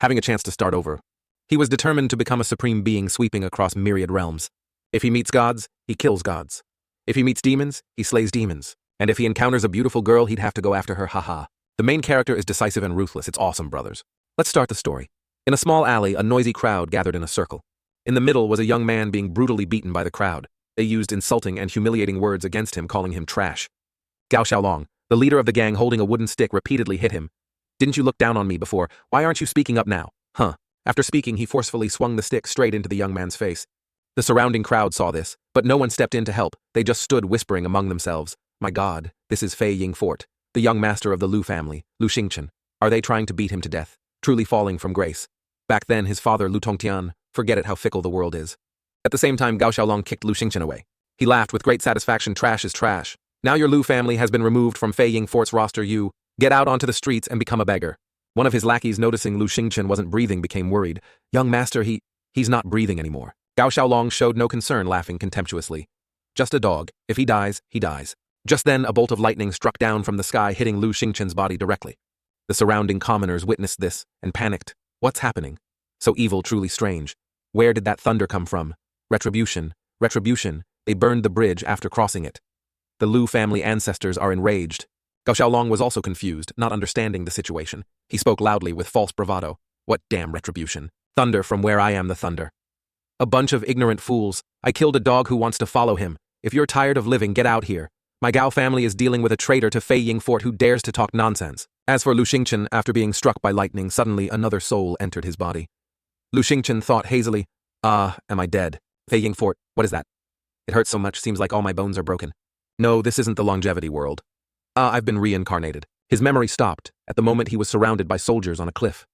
having a chance to start over. He was determined to become a supreme being sweeping across myriad realms. If he meets gods, he kills gods. If he meets demons, he slays demons. And if he encounters a beautiful girl, he'd have to go after her, haha. The main character is decisive and ruthless. It's awesome, brothers. Let's start the story. In a small alley, a noisy crowd gathered in a circle. In the middle was a young man being brutally beaten by the crowd. They used insulting and humiliating words against him, calling him trash. Gao Xiaolong, the leader of the gang holding a wooden stick, repeatedly hit him. Didn't you look down on me before? Why aren't you speaking up now? Huh. After speaking, he forcefully swung the stick straight into the young man's face. The surrounding crowd saw this, but no one stepped in to help. They just stood whispering among themselves. My God, this is Fei Ying Fort, the young master of the Lu family, Lu Xingchen. Are they trying to beat him to death? Truly falling from grace. Back then, his father, Lu Tongtian, forget it how fickle the world is. At the same time, Gao Xiaolong kicked Lu Xingchen away. He laughed with great satisfaction. Trash is trash. Now your Lu family has been removed from Fei Ying Fort's roster. You get out onto the streets and become a beggar. One of his lackeys, noticing Lu Xingchen wasn't breathing, became worried. Young master, he's not breathing anymore. Gao Xiaolong showed no concern, laughing contemptuously. Just a dog. If he dies, he dies. Just then, a bolt of lightning struck down from the sky, hitting Lu Xingchen's body directly. The surrounding commoners witnessed this and panicked. What's happening? So evil, truly strange. Where did that thunder come from? Retribution. Retribution. They burned the bridge after crossing it. The Lu family ancestors are enraged. Gao Xiaolong was also confused, not understanding the situation. He spoke loudly with false bravado. What damn retribution? Thunder from where I am the thunder. A bunch of ignorant fools. I killed a dog who wants to follow him. If you're tired of living, get out here. My Gao family is dealing with a traitor to Fei Ying Fort who dares to talk nonsense. As for Lu Xingchen, after being struck by lightning, suddenly another soul entered his body. Lu Xingchen thought hazily, am I dead? Fei Ying Fort, what is that? It hurts so much, seems like all my bones are broken. No, this isn't the longevity world. I've been reincarnated. His memory stopped. At the moment he was surrounded by soldiers on a cliff.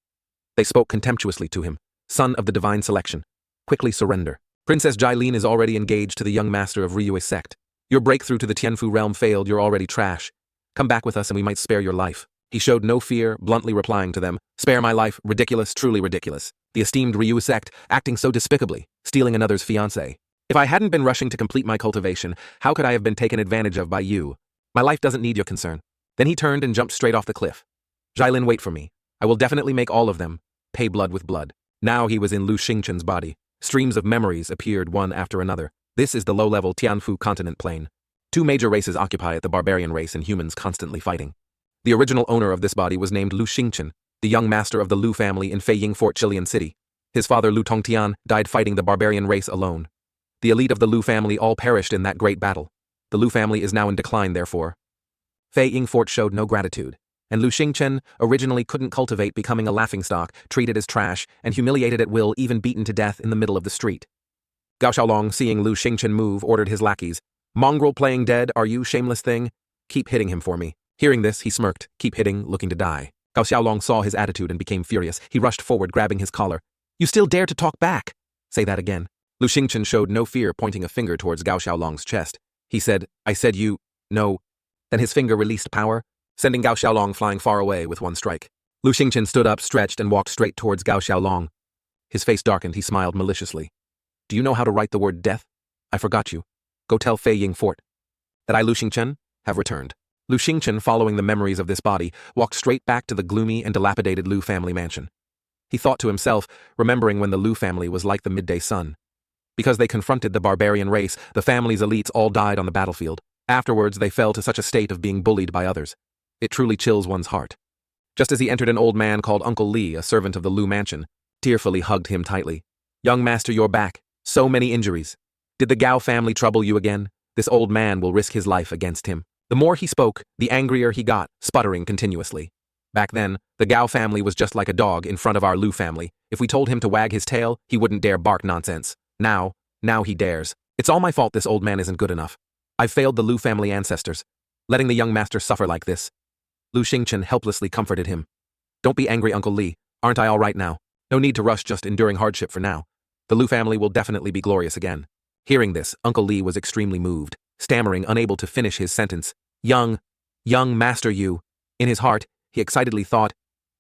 They spoke contemptuously to him. Son of the divine selection. Quickly surrender. Princess Jailin is already engaged to the young master of Ryue's sect. Your breakthrough to the Tianfu realm failed, you're already trash. Come back with us and we might spare your life. He showed no fear, bluntly replying to them, spare my life, ridiculous, truly ridiculous. The esteemed Ryu sect, acting so despicably, stealing another's fiancé. If I hadn't been rushing to complete my cultivation, how could I have been taken advantage of by you? My life doesn't need your concern. Then he turned and jumped straight off the cliff. Jailin, wait for me. I will definitely make all of them pay blood with blood. Now he was in Lu Xingchen's body. Streams of memories appeared one after another. This is the low-level Tianfu continent plane. Two major races occupy it, the barbarian race and humans constantly fighting. The original owner of this body was named Lu Xingchen, the young master of the Lu family in Fei Ying Fort, Chilean City. His father, Lu Tongtian, died fighting the barbarian race alone. The elite of the Lu family all perished in that great battle. The Lu family is now in decline, therefore. Fei Ying Fort showed no gratitude, and Lu Xingchen originally couldn't cultivate, becoming a laughingstock, treated as trash, and humiliated at will, even beaten to death in the middle of the street. Gao Xiaolong, seeing Lu Xingchen move, ordered his lackeys, Mongrel playing dead, are you, shameless thing? Keep hitting him for me. Hearing this, he smirked, keep hitting, looking to die. Gao Xiaolong saw his attitude and became furious. He rushed forward, grabbing his collar. You still dare to talk back? Say that again. Lu Xingchen showed no fear, pointing a finger towards Gao Xiaolong's chest. He said, I said you, no. Then his finger released power, sending Gao Xiaolong flying far away with one strike. Lu Xingchen stood up, stretched, and walked straight towards Gao Xiaolong. His face darkened, he smiled maliciously. Do you know how to write the word death? I forgot you. Go tell Fei Ying Fort that I, Lu Xingchen, have returned. Lu Xingchen, following the memories of this body, walked straight back to the gloomy and dilapidated Lu family mansion. He thought to himself, remembering when the Lu family was like the midday sun. Because they confronted the barbarian race, the family's elites all died on the battlefield. Afterwards, they fell to such a state of being bullied by others. It truly chills one's heart. Just as he entered, an old man called Uncle Lee, a servant of the Lu mansion, tearfully hugged him tightly. Young master, you're back. So many injuries. Did the Gao family trouble you again? This old man will risk his life against him. The more he spoke, the angrier he got, sputtering continuously. Back then, the Gao family was just like a dog in front of our Lu family. If we told him to wag his tail, he wouldn't dare bark nonsense. Now he dares. It's all my fault this old man isn't good enough. I've failed the Lu family ancestors, letting the young master suffer like this. Lu Xingchen helplessly comforted him. Don't be angry, Uncle Lee. Aren't I all right now? No need to rush, just enduring hardship for now. The Lu family will definitely be glorious again. Hearing this, Uncle Lee was extremely moved, stammering, unable to finish his sentence. Young master you. In his heart, he excitedly thought,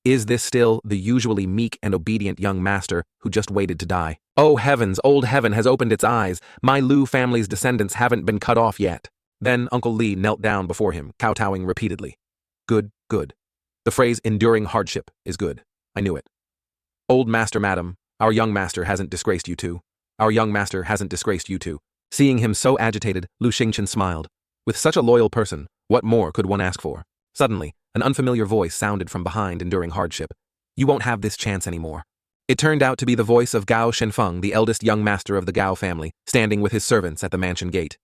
is this still the usually meek and obedient young master who just waited to die? Oh heavens, old heaven has opened its eyes. My Lu family's descendants haven't been cut off yet. Then Uncle Lee knelt down before him, kowtowing repeatedly. Good. The phrase enduring hardship is good. I knew it. Old master, madam, our young master hasn't disgraced you two. Our young master hasn't disgraced you two. Seeing him so agitated, Lu Xingchen smiled. With such a loyal person, what more could one ask for? Suddenly, an unfamiliar voice sounded from behind enduring hardship. You won't have this chance anymore. It turned out to be the voice of Gao Shenfeng, the eldest young master of the Gao family, standing with his servants at the mansion gate.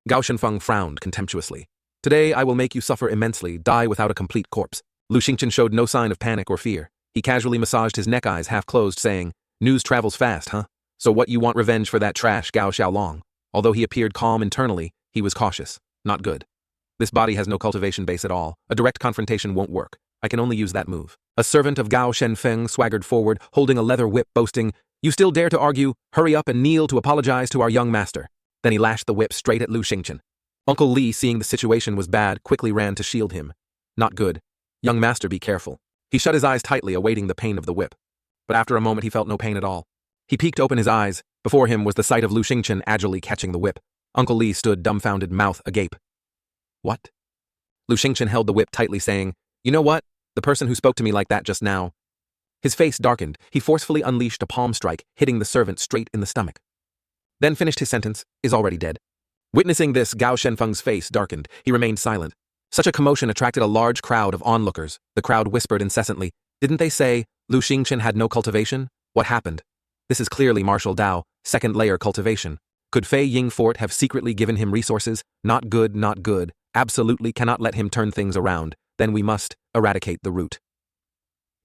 Gao Shenfeng frowned contemptuously. Today I will make you suffer immensely, die without a complete corpse. Lu Xingchen showed no sign of panic or fear. He casually massaged his neck eyes half closed, saying, News travels fast, huh? So what, you want revenge for that trash Gao Xiaolong? Although he appeared calm internally, he was cautious. Not good. This body has no cultivation base at all. A direct confrontation won't work. I can only use that move. A servant of Gao Shenfeng swaggered forward, holding a leather whip, boasting, You still dare to argue? Hurry up and kneel to apologize to our young master. Then he lashed the whip straight at Lu Xingchen. Uncle Li, seeing the situation was bad, quickly ran to shield him. Not good. Young master, be careful. He shut his eyes tightly, awaiting the pain of the whip. But after a moment he felt no pain at all. He peeked open his eyes. Before him was the sight of Lu Xingchen agilely catching the whip. Uncle Li stood dumbfounded, mouth agape. What? Lu Xingchen held the whip tightly, saying, You know what? The person who spoke to me like that just now. His face darkened. He forcefully unleashed a palm strike, hitting the servant straight in the stomach. Then finished his sentence, is already dead. Witnessing this, Gao Shenfeng's face darkened. He remained silent. Such a commotion attracted a large crowd of onlookers. The crowd whispered incessantly, Didn't they say Lu Xingchen had no cultivation? What happened? This is clearly martial Dao, second layer cultivation. Could Fei Ying Fort have secretly given him resources? Not good, not good. Absolutely cannot let him turn things around. Then we must eradicate the root.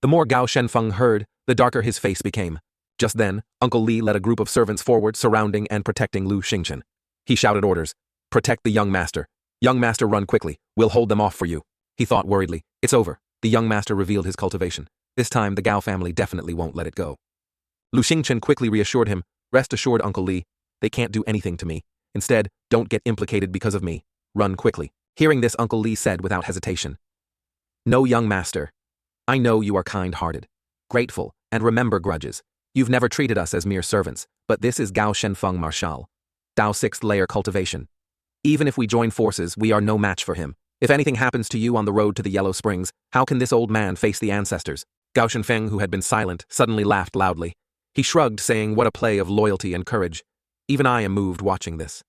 The more Gao Shenfeng heard, the darker his face became. Just then, Uncle Li led a group of servants forward, surrounding and protecting Lu Xingchen. He shouted orders. Protect the young master. Young master, run quickly. We'll hold them off for you. He thought worriedly. It's over. The young master revealed his cultivation. This time, the Gao family definitely won't let it go. Lu Xingchen quickly reassured him. Rest assured, Uncle Li. They can't do anything to me. Instead, don't get implicated because of me. Run quickly. Hearing this, Uncle Li said without hesitation. No, young master. I know you are kind-hearted, grateful, and remember grudges. You've never treated us as mere servants, but this is Gao Shenfeng Marshal. Dao 6th layer cultivation. Even if we join forces, we are no match for him. If anything happens to you on the road to the Yellow Springs, how can this old man face the ancestors? Gao Shenfeng, who had been silent, suddenly laughed loudly. He shrugged, saying, What a play of loyalty and courage. Even I am moved watching this.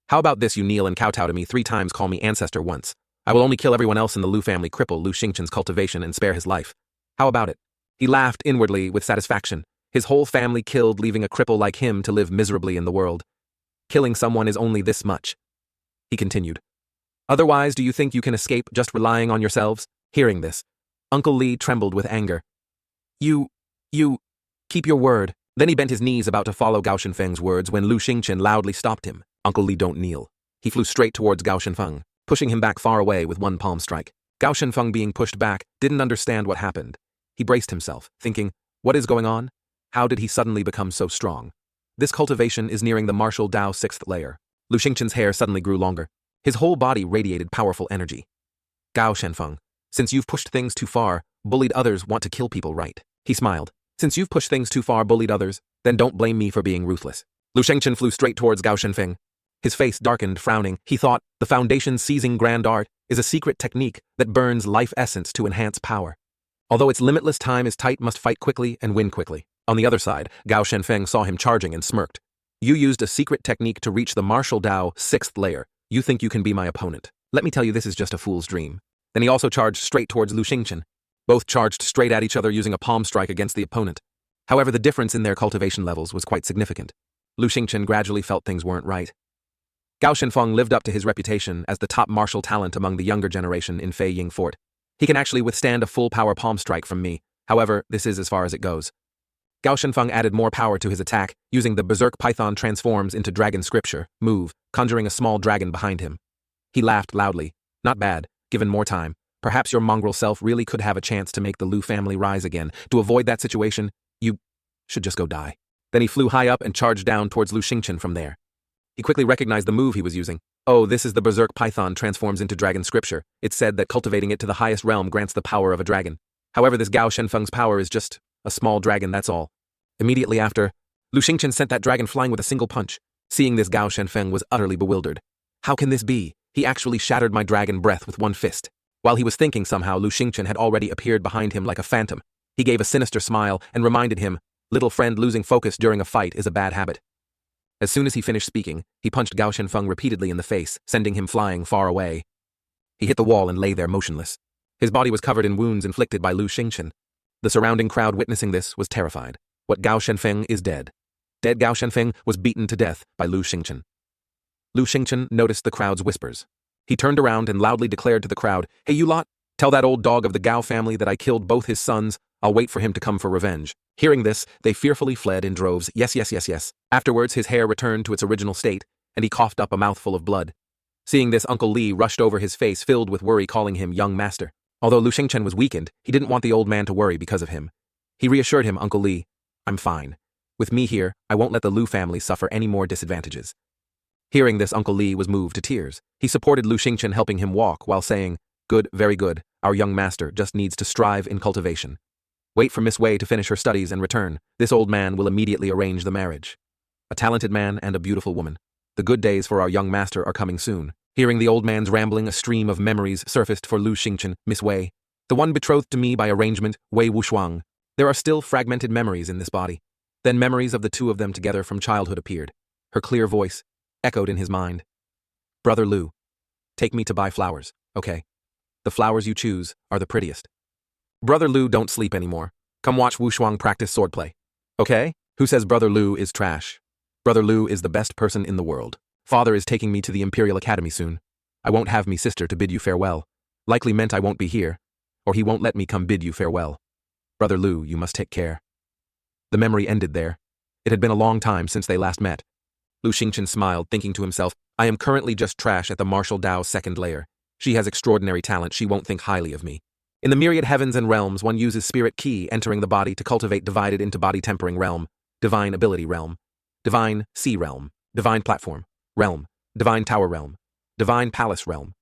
How about this, you kneel and kowtow to me 3 times, call me ancestor once. I will only kill everyone else in the Lu family, cripple Lu Xingchen's cultivation, and spare his life. How about it? He laughed inwardly with satisfaction. His whole family killed, leaving a cripple like him to live miserably in the world. Killing someone is only this much. He continued. Otherwise, do you think you can escape just relying on yourselves? Hearing this, Uncle Li trembled with anger. You, keep your word. Then he bent his knees about to follow Gao Shenfeng's words when Lu Xingchen loudly stopped him. Uncle Li, don't kneel. He flew straight towards Gao Shenfeng, pushing him back far away with one palm strike. Gao Shenfeng, being pushed back, didn't understand what happened. He braced himself, thinking, what is going on? How did he suddenly become so strong? This cultivation is nearing the martial Dao 6th layer. Lu Xingchen's hair suddenly grew longer. His whole body radiated powerful energy. Gao Shenfeng, since you've pushed things too far, bullied others, want to kill people, right? He smiled. Since you've pushed things too far, bullied others, then don't blame me for being ruthless. Lu Xingchen flew straight towards Gao Shenfeng. His face darkened, frowning. He thought, the foundation seizing grand art is a secret technique that burns life essence to enhance power. Although its limitless time is tight, must fight quickly and win quickly. On the other side, Gao Shenfeng saw him charging and smirked. You used a secret technique to reach the martial Dao 6th layer. You think you can be my opponent. Let me tell you, this is just a fool's dream. Then he also charged straight towards Lu Xingchen. Both charged straight at each other using a palm strike against the opponent. However, the difference in their cultivation levels was quite significant. Lu Xingchen gradually felt things weren't right. Gao Shenfeng lived up to his reputation as the top martial talent among the younger generation in Fei Ying Fort. He can actually withstand a full power palm strike from me. However, this is as far as it goes. Gao Shenfeng added more power to his attack, using the Berserk Python transforms into Dragon Scripture move, conjuring a small dragon behind him. He laughed loudly. Not bad, given more time. Perhaps your mongrel self really could have a chance to make the Lu family rise again. To avoid that situation, you should just go die. Then he flew high up and charged down towards Lu Xingchen from there. He quickly recognized the move he was using. Oh, this is the Berserk Python transforms into Dragon Scripture. It's said that cultivating it to the highest realm grants the power of a dragon. However, this Gao Shenfeng's power is just a small dragon, that's all. Immediately after, Lu Xingchen sent that dragon flying with a single punch. Seeing this, Gao Shenfeng was utterly bewildered. How can this be? He actually shattered my dragon breath with one fist. While he was thinking, somehow Lu Xingchen had already appeared behind him like a phantom. He gave a sinister smile and reminded him, little friend, losing focus during a fight is a bad habit. As soon as he finished speaking, he punched Gao Shenfeng repeatedly in the face, sending him flying far away. He hit the wall and lay there motionless. His body was covered in wounds inflicted by Lu Xingchen. The surrounding crowd witnessing this was terrified. What Gao Shenfeng is dead. Dead Gao Shenfeng was beaten to death by Lu Xingchen. Lu Xingchen noticed the crowd's whispers. He turned around and loudly declared to the crowd, "Hey you lot, tell that old dog of the Gao family that I killed both his sons. I'll wait for him to come for revenge." Hearing this, they fearfully fled in droves. Yes, yes, yes, yes. Afterwards, his hair returned to its original state, and he coughed up a mouthful of blood. Seeing this, Uncle Li rushed over, his face filled with worry, calling him young master. Although Lu Xingchen was weakened, he didn't want the old man to worry because of him. He reassured him, "Uncle Li, I'm fine. With me here, I won't let the Lu family suffer any more disadvantages." Hearing this, Uncle Li was moved to tears. He supported Lu Xingchen, helping him walk while saying, "Good, very good. Our young master just needs to strive in cultivation. Wait for Miss Wei to finish her studies and return. This old man will immediately arrange the marriage. A talented man and a beautiful woman. The good days for our young master are coming soon." Hearing the old man's rambling, a stream of memories surfaced for Lu Xingchen. "Miss Wei, the one betrothed to me by arrangement, Wei Wushuang. There are still fragmented memories in this body." Then memories of the two of them together from childhood appeared. Her clear voice echoed in his mind. "Brother Lu, take me to buy flowers, okay? The flowers you choose are the prettiest. Brother Lu, don't sleep anymore. Come watch Wushuang practice swordplay. Okay? Who says Brother Lu is trash? Brother Lu is the best person in the world. Father is taking me to the Imperial Academy soon. I won't have me sister to bid you farewell. Likely meant I won't be here, or he won't let me come bid you farewell. Brother Lu, you must take care." The memory ended there. It had been a long time since they last met. Lu Xingchen smiled, thinking to himself, "I am currently just trash at the martial Dao's second layer. She has extraordinary talent, she won't think highly of me." In the myriad heavens and realms, one uses spirit ki entering the body to cultivate, divided into body tempering realm, divine ability realm, divine sea realm, divine platform realm, divine tower realm, divine palace realm,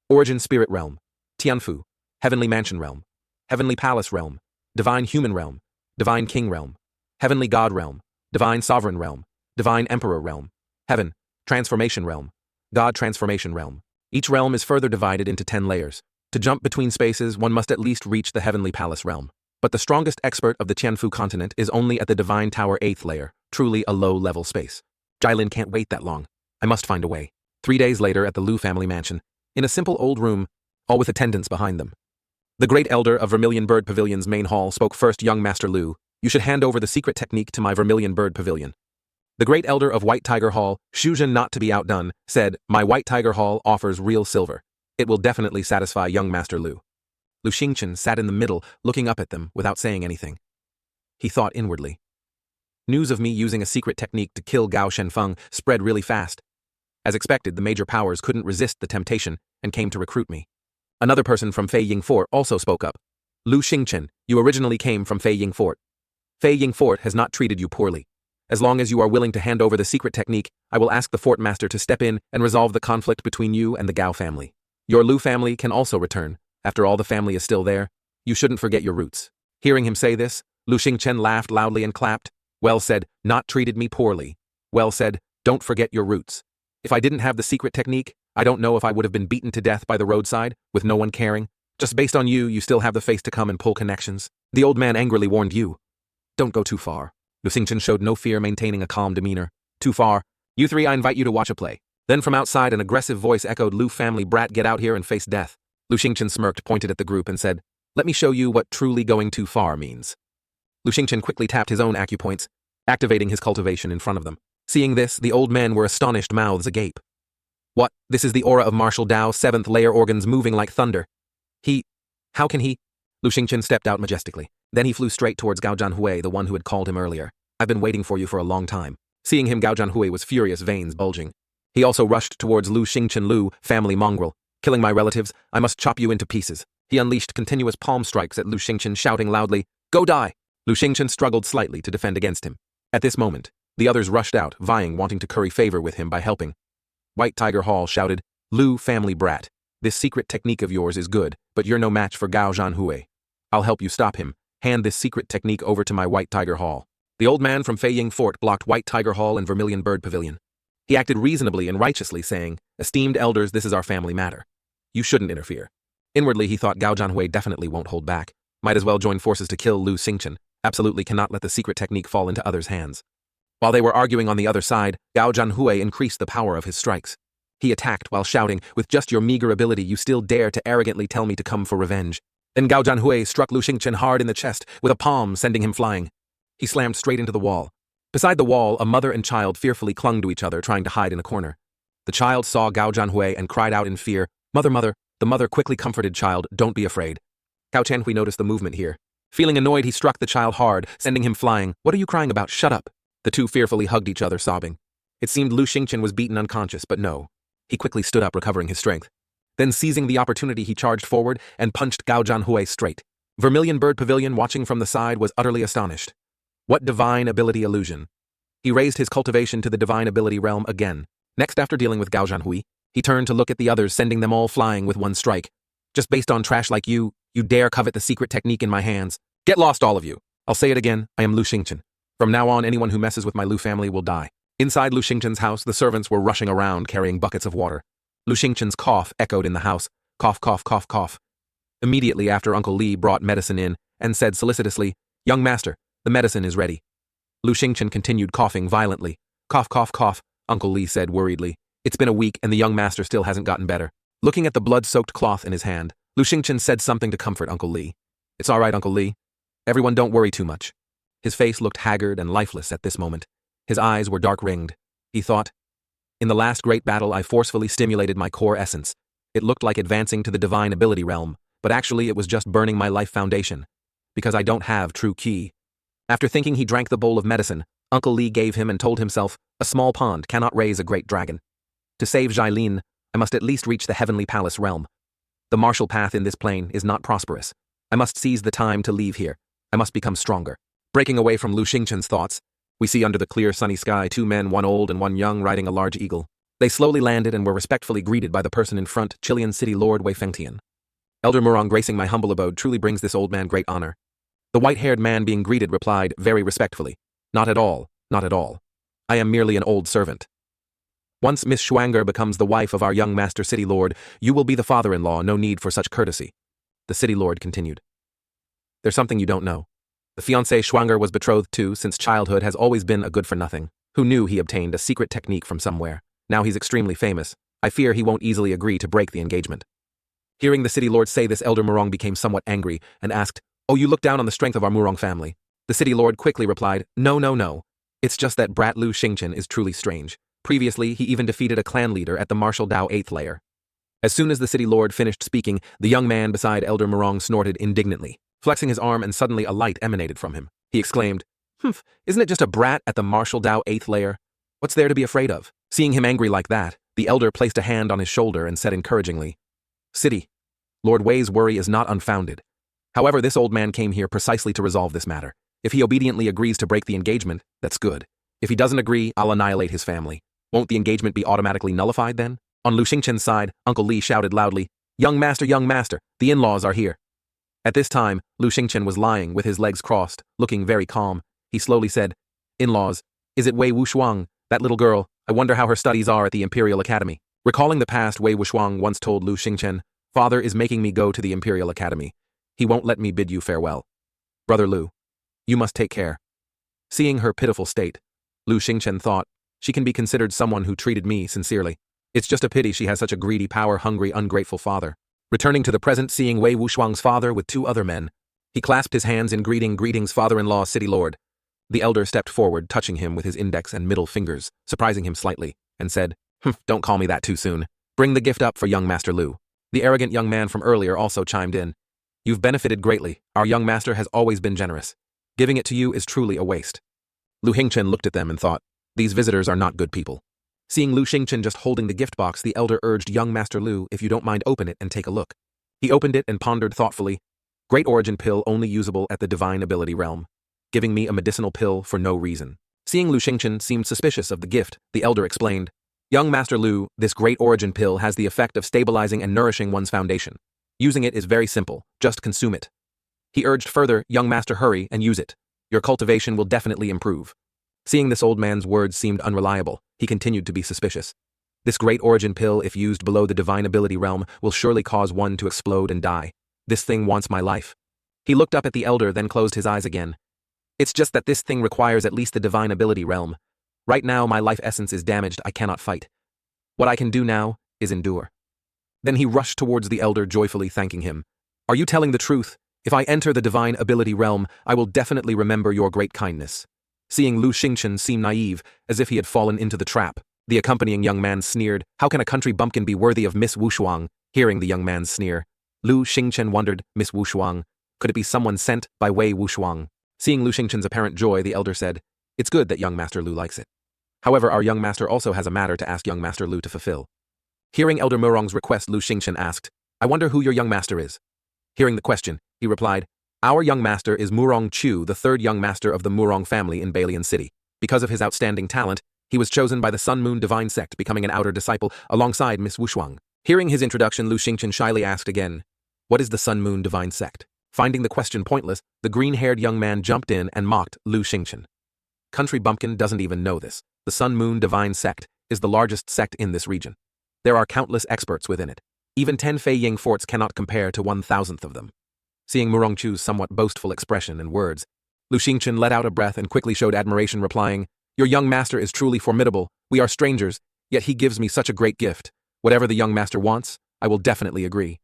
origin spirit realm, Tianfu, heavenly mansion realm, heavenly palace realm, divine human realm, divine king realm, heavenly god realm, divine sovereign realm, divine emperor realm, heaven, transformation realm, god transformation realm. Each realm is further divided into 10 layers. To jump between spaces, one must at least reach the heavenly palace realm. But the strongest expert of the Tianfu continent is only at the divine tower 8th layer, truly a low-level space. Jailin can't wait that long. I must find a way. 3 days later at the Lu family mansion, in a simple old room, all with attendants behind them. The great elder of Vermilion Bird Pavilion's main hall spoke first. "Young Master Lu, you should hand over the secret technique to my Vermilion Bird Pavilion." The great elder of White Tiger Hall, Shuzhen, not to be outdone, said, "My White Tiger Hall offers real silver. It will definitely satisfy young Master Lu." Lu Xingchen sat in the middle, looking up at them without saying anything. He thought inwardly. News of me using a secret technique to kill Gao Shenfeng spread really fast. As expected, the major powers couldn't resist the temptation and came to recruit me. Another person from Fei Ying Fort also spoke up. "Lu Xingchen, you originally came from Fei Ying Fort. Fei Ying Fort has not treated you poorly. As long as you are willing to hand over the secret technique, I will ask the fort master to step in and resolve the conflict between you and the Gao family. Your Lu family can also return. After all, the family is still there. You shouldn't forget your roots." Hearing him say this, Lu Xingchen laughed loudly and clapped. "Well said, not treated me poorly. Well said, don't forget your roots. If I didn't have the secret technique, I don't know if I would have been beaten to death by the roadside, with no one caring. Just based on you, you still have the face to come and pull connections." The old man angrily warned you. "Don't go too far." Lu Xingchen showed no fear, maintaining a calm demeanor. "Too far? You three, I invite you to watch a play." Then from outside, an aggressive voice echoed, "Lu family brat, get out here and face death." Lu Xingchen smirked, pointed at the group, and said, "Let me show you what truly going too far means." Lu Xingchen quickly tapped his own acupoints, activating his cultivation in front of them. Seeing this, the old men were astonished, mouths agape. "What? This is the aura of martial Dao, 7th layer, organs moving like thunder. How can he?" Lu Xingchen stepped out majestically. Then he flew straight towards Gao Jianhui, the one who had called him earlier. "I've been waiting for you for a long time." Seeing him, Gao Jianhui was furious, veins bulging. He also rushed towards Lu Xingchen. "Lu, family mongrel, killing my relatives, I must chop you into pieces." He unleashed continuous palm strikes at Lu Xingchen, shouting loudly, "Go die!" Lu Xingchen struggled slightly to defend against him. At this moment, the others rushed out, vying, wanting to curry favor with him by helping. White Tiger Hall shouted, "Lu family brat, this secret technique of yours is good, but you're no match for Gao Jianhui. I'll help you stop him. Hand this secret technique over to my White Tiger Hall." The old man from Fei Ying Fort blocked White Tiger Hall and Vermilion Bird Pavilion. He acted reasonably and righteously, saying, "Esteemed elders, this is our family matter. You shouldn't interfere." Inwardly, he thought Gao Jianhui definitely won't hold back. Might as well join forces to kill Lu Xingchen. Absolutely cannot let the secret technique fall into others' hands. While they were arguing on the other side, Gao Zhanhui increased the power of his strikes. He attacked while shouting, "With just your meager ability, you still dare to arrogantly tell me to come for revenge." Then Gao Zhanhui struck Lu Xingchen hard in the chest with a palm, sending him flying. He slammed straight into the wall. Beside the wall, a mother and child fearfully clung to each other, trying to hide in a corner. The child saw Gao Zhanhui and cried out in fear, "Mother, mother!" The mother quickly comforted child, "Don't be afraid." Gao Zhanhui noticed the movement here. Feeling annoyed, he struck the child hard, sending him flying. "What are you crying about? Shut up!" The two fearfully hugged each other, sobbing. It seemed Lu Xingchen was beaten unconscious, but no. He quickly stood up, recovering his strength. Then, seizing the opportunity, he charged forward and punched Gao Zhanhui straight. Vermilion Bird Pavilion, watching from the side, was utterly astonished. What divine ability illusion! He raised his cultivation to the divine ability realm again. Next, after dealing with Gao Zhanhui, he turned to look at the others, sending them all flying with one strike. "Just based on trash like you dare covet the secret technique in my hands. Get lost, all of you. I'll say it again, I am Lu Xingchen. From now on, anyone who messes with my Lu family will die." Inside Lu Xingchen's house, the servants were rushing around, carrying buckets of water. Lu Xingchen's cough echoed in the house. Cough, cough, cough, cough. Immediately after, Uncle Li brought medicine in and said solicitously, "Young master, the medicine is ready." Lu Xingchen continued coughing violently. "Cough, cough, cough," Uncle Li said worriedly. "It's been a week and the young master still hasn't gotten better." Looking at the blood-soaked cloth in his hand, Lu Xingchen said something to comfort Uncle Li. "It's all right, Uncle Li. Everyone don't worry too much." His face looked haggard and lifeless at this moment. His eyes were dark-ringed. He thought, "In the last great battle, I forcefully stimulated my core essence. It looked like advancing to the divine ability realm, but actually it was just burning my life foundation, because I don't have true ki." After thinking, he drank the bowl of medicine Uncle Li gave him and told himself, "A small pond cannot raise a great dragon. To save Jailin, I must at least reach the heavenly palace realm. The martial path in this plane is not prosperous. I must seize the time to leave here. I must become stronger." Breaking away from Lu Xingchen's thoughts, we see under the clear sunny sky 2 men, one old and one young, riding a large eagle. They slowly landed and were respectfully greeted by the person in front, Chilean City Lord Wei Fengtian. "Elder Murong, gracing my humble abode, truly brings this old man great honor." The white-haired man being greeted replied very respectfully, "Not at all, not at all. I am merely an old servant. Once Miss Schwanger becomes the wife of our young master city lord, you will be the father-in-law, no need for such courtesy." The city lord continued. "There's something you don't know. The fiancé Schwanger was betrothed to since childhood has always been a good-for-nothing. Who knew he obtained a secret technique from somewhere? Now he's extremely famous. I fear he won't easily agree to break the engagement." Hearing the city lord say this, Elder Murong became somewhat angry and asked, "Oh, you look down on the strength of our Murong family?" The city lord quickly replied, "No, no, no. It's just that brat Lu Xingchen is truly strange. Previously, he even defeated a clan leader at the martial Dao 8th layer." As soon as the city lord finished speaking, the young man beside Elder Murong snorted indignantly, flexing his arm, and suddenly a light emanated from him. He exclaimed, "Humph, isn't it just a brat at the martial Dao 8th layer? What's there to be afraid of?" Seeing him angry like that, the elder placed a hand on his shoulder and said encouragingly, "City, Lord Wei's worry is not unfounded. However, this old man came here precisely to resolve this matter. If he obediently agrees to break the engagement, that's good. If he doesn't agree, I'll annihilate his family. Won't the engagement be automatically nullified then?" On Lu Xingchen's side, Uncle Li shouted loudly, young master, the in-laws are here." At this time, Lu Xingchen was lying with his legs crossed, looking very calm. He slowly said, "In-laws, is it Wei Wuxuang, that little girl? I wonder how her studies are at the Imperial Academy." Recalling the past, Wei Wuxuang once told Lu Xingchen, "Father is making me go to the Imperial Academy. He won't let me bid you farewell. Brother Lu, you must take care." Seeing her pitiful state, Lu Xingchen thought, she can be considered someone who treated me sincerely. It's just a pity she has such a greedy, power-hungry, ungrateful father. Returning to the present, seeing Wei Wuxuang's father with 2 other men, he clasped his hands in greetings, father-in-law, city lord. The elder stepped forward, touching him with his index and middle fingers, surprising him slightly, and said, "Don't call me that too soon. Bring the gift up for young Master Lu." The arrogant young man from earlier also chimed in, "You've benefited greatly. Our young master has always been generous. Giving it to you is truly a waste." Lu Xingchen looked at them and thought, these visitors are not good people. Seeing Lu Xingchen just holding the gift box, the elder urged young Master Lu, if you don't mind, open it and take a look. He opened it and pondered thoughtfully, "Great origin pill only usable at the divine ability realm. Giving me a medicinal pill for no reason." Seeing Lu Xingchen seemed suspicious of the gift, the elder explained, "Young Master Lu, this great origin pill has the effect of stabilizing and nourishing one's foundation. Using it is very simple, just consume it." He urged further, "Young Master, hurry and use it. Your cultivation will definitely improve." Seeing this old man's words seemed unreliable, he continued to be suspicious. "This great origin pill, if used below the divine ability realm, will surely cause one to explode and die. This thing wants my life." He looked up at the elder, then closed his eyes again. It's just that this thing requires at least the divine ability realm. Right now my life essence is damaged, I cannot fight. What I can do now is endure. Then he rushed towards the elder, joyfully thanking him. Are you telling the truth? If I enter the divine ability realm, I will definitely remember your great kindness. Seeing Lu Xingchen seem naive, as if he had fallen into the trap, the accompanying young man sneered, how can a country bumpkin be worthy of Miss Wushuang? Hearing the young man's sneer, Lu Xingchen wondered, Miss Wushuang, could it be someone sent by Wei Wushuang? Seeing Lu Xingchen's apparent joy, the elder said, it's good that young Master Lu likes it. However, our young master also has a matter to ask young Master Lu to fulfill. Hearing Elder Murong's request, Lu Xingchen asked, I wonder who your young master is. Hearing the question, he replied, our young master is Murong Chu, the third young master of the Murong family in Balian City. Because of his outstanding talent, he was chosen by the Sun Moon Divine Sect, becoming an outer disciple alongside Miss Wushuang. Hearing his introduction, Lu Xingchen shyly asked again, what is the Sun Moon Divine Sect? Finding the question pointless, the green-haired young man jumped in and mocked Lu Xingchen. Country bumpkin doesn't even know this. The Sun Moon Divine Sect is the largest sect in this region. There are countless experts within it. Even 10 Fei Ying forts cannot compare to 1,000th of them. Seeing Murong Chu's somewhat boastful expression and words, Lu Xingchen let out a breath and quickly showed admiration, replying, your young master is truly formidable. We are strangers, yet he gives me such a great gift. Whatever the young master wants, I will definitely agree.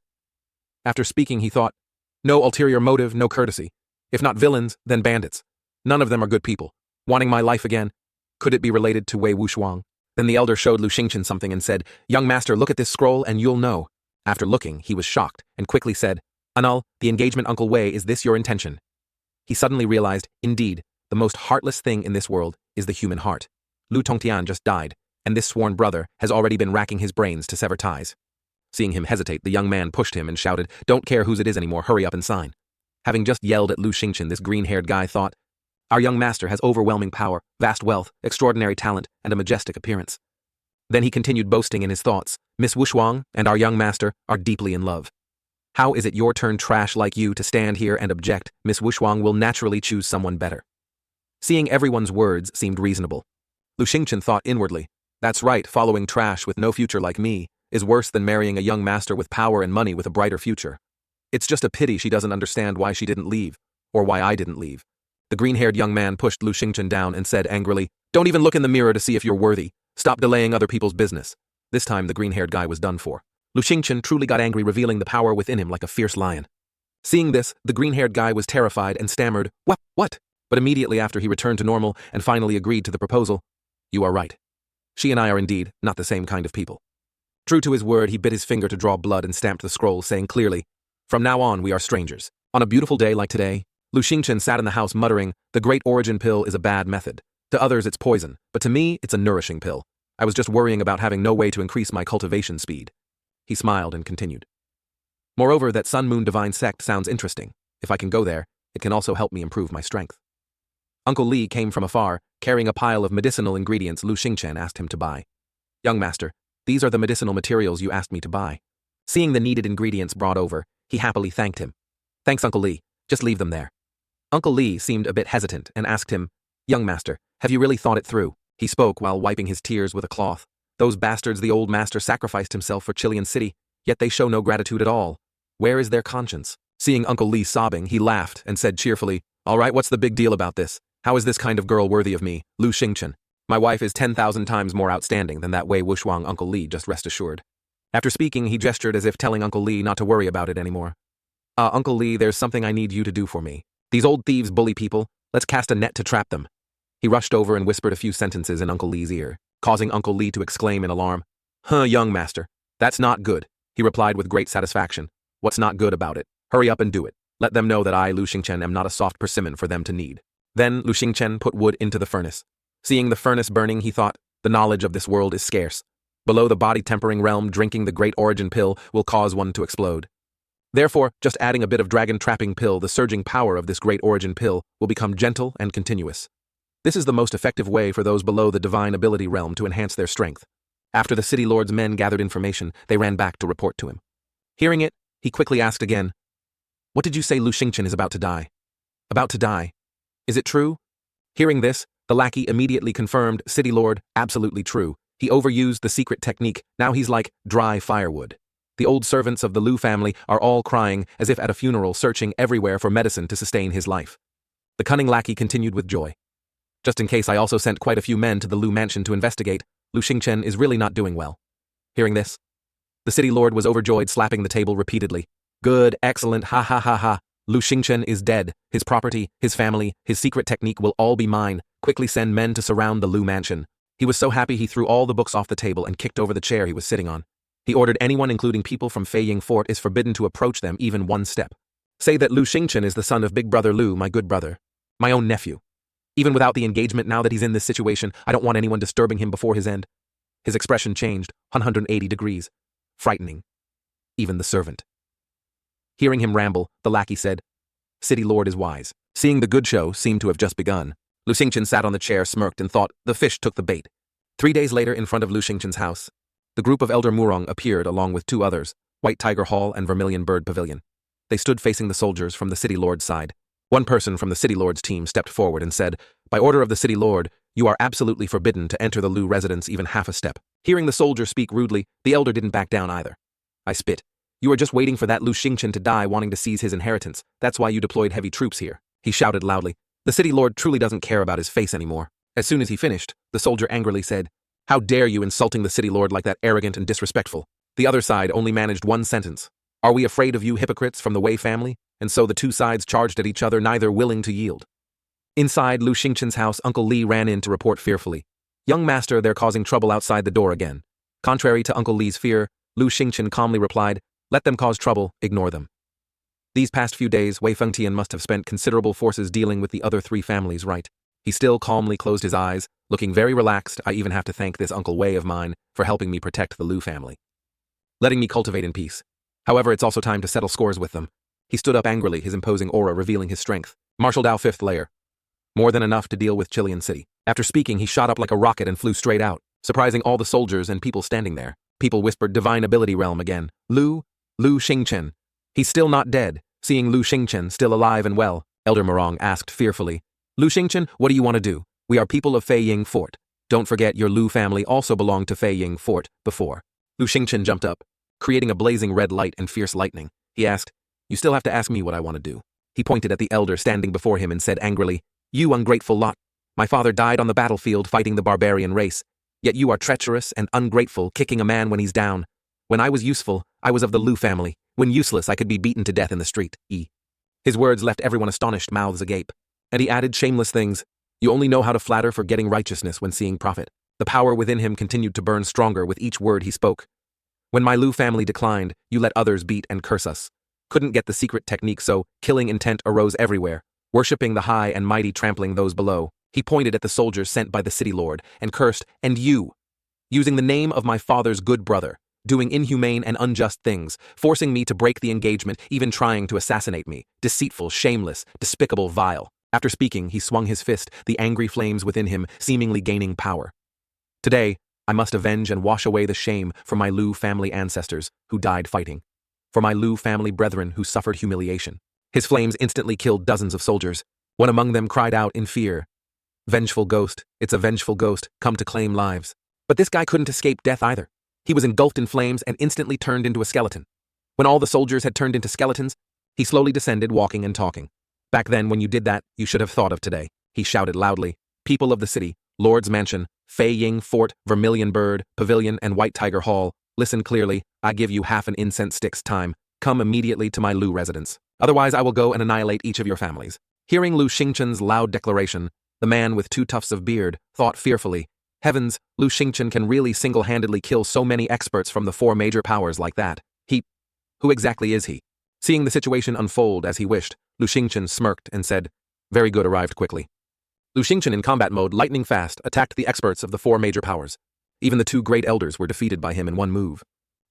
After speaking, he thought, no ulterior motive, no courtesy. If not villains, then bandits. None of them are good people. Wanting my life again? Could it be related to Wei Wushuang? Then the elder showed Lu Xingchen something and said, young master, look at this scroll and you'll know. After looking, he was shocked and quickly said, Anul, the engagement Uncle Wei, is this your intention? He suddenly realized, indeed, the most heartless thing in this world is the human heart. Lu Tongtian just died, and this sworn brother has already been racking his brains to sever ties. Seeing him hesitate, the young man pushed him and shouted, don't care whose it is anymore, hurry up and sign. Having just yelled at Lu Xingchen, this green-haired guy thought, our young master has overwhelming power, vast wealth, extraordinary talent, and a majestic appearance. Then he continued boasting in his thoughts, Miss Wushuang and our young master are deeply in love. How is it your turn, trash like you, to stand here and object? Miss Wushuang will naturally choose someone better. Seeing everyone's words seemed reasonable, Lu Xingchen thought inwardly, that's right, following trash with no future like me is worse than marrying a young master with power and money with a brighter future. It's just a pity she doesn't understand why she didn't leave, or why I didn't leave. The green-haired young man pushed Lu Xingchen down and said angrily, don't even look in the mirror to see if you're worthy. Stop delaying other people's business. This time the green-haired guy was done for. Lu Xingchen truly got angry, revealing the power within him like a fierce lion. Seeing this, the green-haired guy was terrified and stammered, what? But immediately after he returned to normal and finally agreed to the proposal, you are right. She and I are indeed not the same kind of people. True to his word, he bit his finger to draw blood and stamped the scroll, saying clearly, from now on we are strangers. On a beautiful day like today, Lu Xingchen sat in the house muttering, the great origin pill is a bad method. To others it's poison, but to me it's a nourishing pill. I was just worrying about having no way to increase my cultivation speed. He smiled and continued. Moreover, that Sun Moon Divine Sect sounds interesting. If I can go there, it can also help me improve my strength. Uncle Li came from afar, carrying a pile of medicinal ingredients Lu Xingchen asked him to buy. Young master, these are the medicinal materials you asked me to buy. Seeing the needed ingredients brought over, he happily thanked him. Thanks, Uncle Li. Just leave them there. Uncle Li seemed a bit hesitant and asked him, young master, have you really thought it through? He spoke while wiping his tears with a cloth. Those bastards, the old master sacrificed himself for Chilean City, yet they show no gratitude at all. Where is their conscience? Seeing Uncle Li sobbing, he laughed and said cheerfully, all right, what's the big deal about this? How is this kind of girl worthy of me, Lu Xingchen? My wife is 10,000 times more outstanding than that Wei Wushuang, Uncle Li, just rest assured. After speaking, he gestured as if telling Uncle Li not to worry about it anymore. Uncle Li, there's something I need you to do for me. These old thieves bully people, let's cast a net to trap them. He rushed over and whispered a few sentences in Uncle Li's ear, causing Uncle Li to exclaim in alarm. Young master, that's not good, he replied with great satisfaction. What's not good about it? Hurry up and do it. Let them know that I, Lu Xingchen, am not a soft persimmon for them to need. Then Lu Xingchen put wood into the furnace. Seeing the furnace burning, he thought, the knowledge of this world is scarce. Below the body-tempering realm, drinking the great origin pill will cause one to explode. Therefore, just adding a bit of dragon-trapping pill, the surging power of this great origin pill will become gentle and continuous. This is the most effective way for those below the divine ability realm to enhance their strength. After the city lord's men gathered information, they ran back to report to him. Hearing it, he quickly asked again, what did you say Lu Xingchen is about to die? About to die? Is it true? Hearing this, the lackey immediately confirmed, City Lord, absolutely true. He overused the secret technique, now he's like dry firewood. The old servants of the Lu family are all crying as if at a funeral, searching everywhere for medicine to sustain his life. The cunning lackey continued with joy. Just in case, I also sent quite a few men to the Lu mansion to investigate. Lu Xingchen is really not doing well. Hearing this, the city lord was overjoyed, slapping the table repeatedly. Good, excellent, ha ha ha ha. Lu Xingchen is dead. His property, his family, his secret technique will all be mine. Quickly send men to surround the Lu mansion. He was so happy he threw all the books off the table and kicked over the chair he was sitting on. He ordered anyone, including people from Feiying Fort, is forbidden to approach them even one step. Say that Lu Xingchen is the son of Big Brother Lu, my good brother. My own nephew. Even without the engagement, now that he's in this situation, I don't want anyone disturbing him before his end. His expression changed 180 degrees. Frightening. Even the servant. Hearing him ramble, the lackey said, City Lord is wise. Seeing the good show seemed to have just begun, Lu Xingchen sat on the chair, smirked, and thought, the fish took the bait. 3 days later, in front of Lu Xingchen's house, the group of Elder Murong appeared along with 2 others, White Tiger Hall and Vermilion Bird Pavilion. They stood facing the soldiers from the City Lord's side. One person from the City Lord's team stepped forward and said, By order of the City Lord, you are absolutely forbidden to enter the Lu residence even half a step. Hearing the soldier speak rudely, the elder didn't back down either. I spit. You are just waiting for that Lu Xingchen to die, wanting to seize his inheritance. That's why you deployed heavy troops here. He shouted loudly. The City Lord truly doesn't care about his face anymore. As soon as he finished, the soldier angrily said, How dare you insulting the City Lord like that, arrogant and disrespectful. The other side only managed one sentence. Are we afraid of you hypocrites from the Wei family? And so the 2 sides charged at each other, neither willing to yield. Inside Lu Xingchen's house, Uncle Li ran in to report fearfully. Young master, they're causing trouble outside the door again. Contrary to Uncle Li's fear, Lu Xingchen calmly replied, Let them cause trouble, ignore them. These past few days, Wei Fengtian must have spent considerable forces dealing with the other 3 families, right? He still calmly closed his eyes, looking very relaxed. I even have to thank this Uncle Wei of mine for helping me protect the Lu family, letting me cultivate in peace. However, it's also time to settle scores with them. He stood up angrily, his imposing aura revealing his strength. Martial Dao 5th layer. More than enough to deal with Chilean City. After speaking, he shot up like a rocket and flew straight out, surprising all the soldiers and people standing there. People whispered Divine Ability Realm again. Lu Xingchen. He's still not dead. Seeing Lu Xingchen still alive and well, Elder Murong asked fearfully, Lu Xingchen, what do you want to do? We are people of Feiying Fort. Don't forget your Lu family also belonged to Feiying Fort before. Lu Xingchen jumped up, creating a blazing red light and fierce lightning. He asked, You still have to ask me what I want to do. He pointed at the elder standing before him and said angrily, You ungrateful lot. My father died on the battlefield fighting the barbarian race. Yet you are treacherous and ungrateful, kicking a man when he's down. When I was useful, I was of the Lu family. When useless, I could be beaten to death in the street. His words left everyone astonished, mouths agape. And he added shameless things. You only know how to flatter for getting righteousness when seeing profit. The power within him continued to burn stronger with each word he spoke. When my Lu family declined, you let others beat and curse us. Couldn't get the secret technique, so killing intent arose everywhere, worshipping the high and mighty, trampling those below. He pointed at the soldiers sent by the City Lord and cursed, and you, using the name of my father's good brother, doing inhumane and unjust things, forcing me to break the engagement, even trying to assassinate me, deceitful, shameless, despicable, vile. After speaking, he swung his fist, the angry flames within him seemingly gaining power. Today, I must avenge and wash away the shame for my Lu family ancestors who died fighting, for my Lu family brethren who suffered humiliation. His flames instantly killed dozens of soldiers. One among them cried out in fear, Vengeful ghost, it's a vengeful ghost, come to claim lives. But this guy couldn't escape death either. He was engulfed in flames and instantly turned into a skeleton. When all the soldiers had turned into skeletons, he slowly descended, walking and talking. Back then, when you did that, you should have thought of today. He shouted loudly, People of the city, Lord's Mansion, Feiying Fort, Vermilion Bird, Pavilion, and White Tiger Hall, listen clearly, I give you half an incense stick's time. Come immediately to my Lu residence. Otherwise, I will go and annihilate each of your families. Hearing Lu Xingchen's loud declaration, the man with 2 tufts of beard thought fearfully, Heavens, Lu Xingchen can really single-handedly kill so many experts from the 4 major powers like that. Who exactly is he? Seeing the situation unfold as he wished, Lu Xingchen smirked and said, Very good, arrived quickly. Lu Xingchen in combat mode, lightning fast, attacked the experts of the 4 major powers. Even the 2 great elders were defeated by him in one move.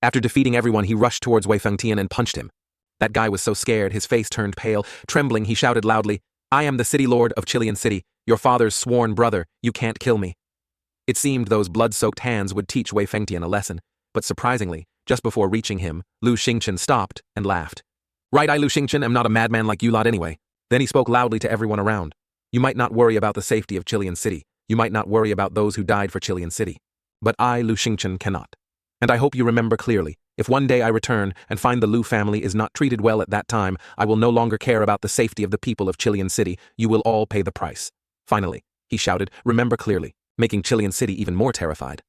After defeating everyone, he rushed towards Wei Fengtian and punched him. That guy was so scared, his face turned pale. Trembling, he shouted loudly, I am the City Lord of Chilean City, your father's sworn brother, you can't kill me. It seemed those blood-soaked hands would teach Wei Fengtian a lesson, but surprisingly, just before reaching him, Lu Xingchen stopped and laughed. Right, I Lu Xingchen am not a madman like you lot anyway. Then he spoke loudly to everyone around. You might not worry about the safety of Chilean City. You might not worry about those who died for Chilean City. But I, Lu Xingchen, cannot. And I hope you remember clearly, if one day I return and find the Lu family is not treated well at that time, I will no longer care about the safety of the people of Chilean City. You will all pay the price. Finally, he shouted, remember clearly, making Chilean City even more terrified.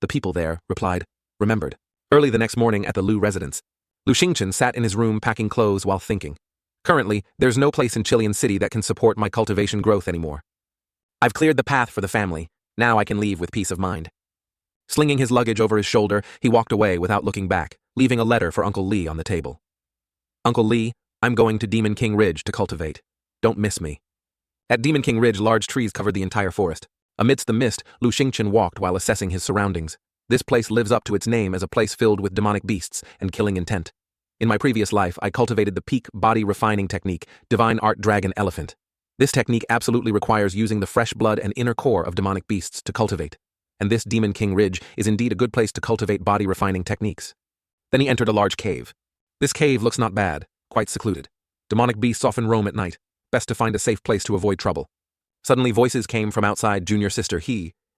The people there replied, remembered. Early the next morning at the Lu residence, Lu Xingchen sat in his room packing clothes while thinking. Currently, there's no place in Chilean City that can support my cultivation growth anymore. I've cleared the path for the family. Now I can leave with peace of mind. Slinging his luggage over his shoulder, he walked away without looking back, leaving a letter for Uncle Lee on the table. Uncle Lee, I'm going to Demon King Ridge to cultivate. Don't miss me. At Demon King Ridge, large trees covered the entire forest. Amidst the mist, Lu Xingchen walked while assessing his surroundings. This place lives up to its name as a place filled with demonic beasts and killing intent. In my previous life, I cultivated the peak body refining technique, Divine Art Dragon Elephant. This technique absolutely requires using the fresh blood and inner core of demonic beasts to cultivate. And this Demon King Ridge is indeed a good place to cultivate body refining techniques. Then he entered a large cave. This cave looks not bad, quite secluded. Demonic beasts often roam at night. Best to find a safe place to avoid trouble. Suddenly voices came from outside. Junior sister,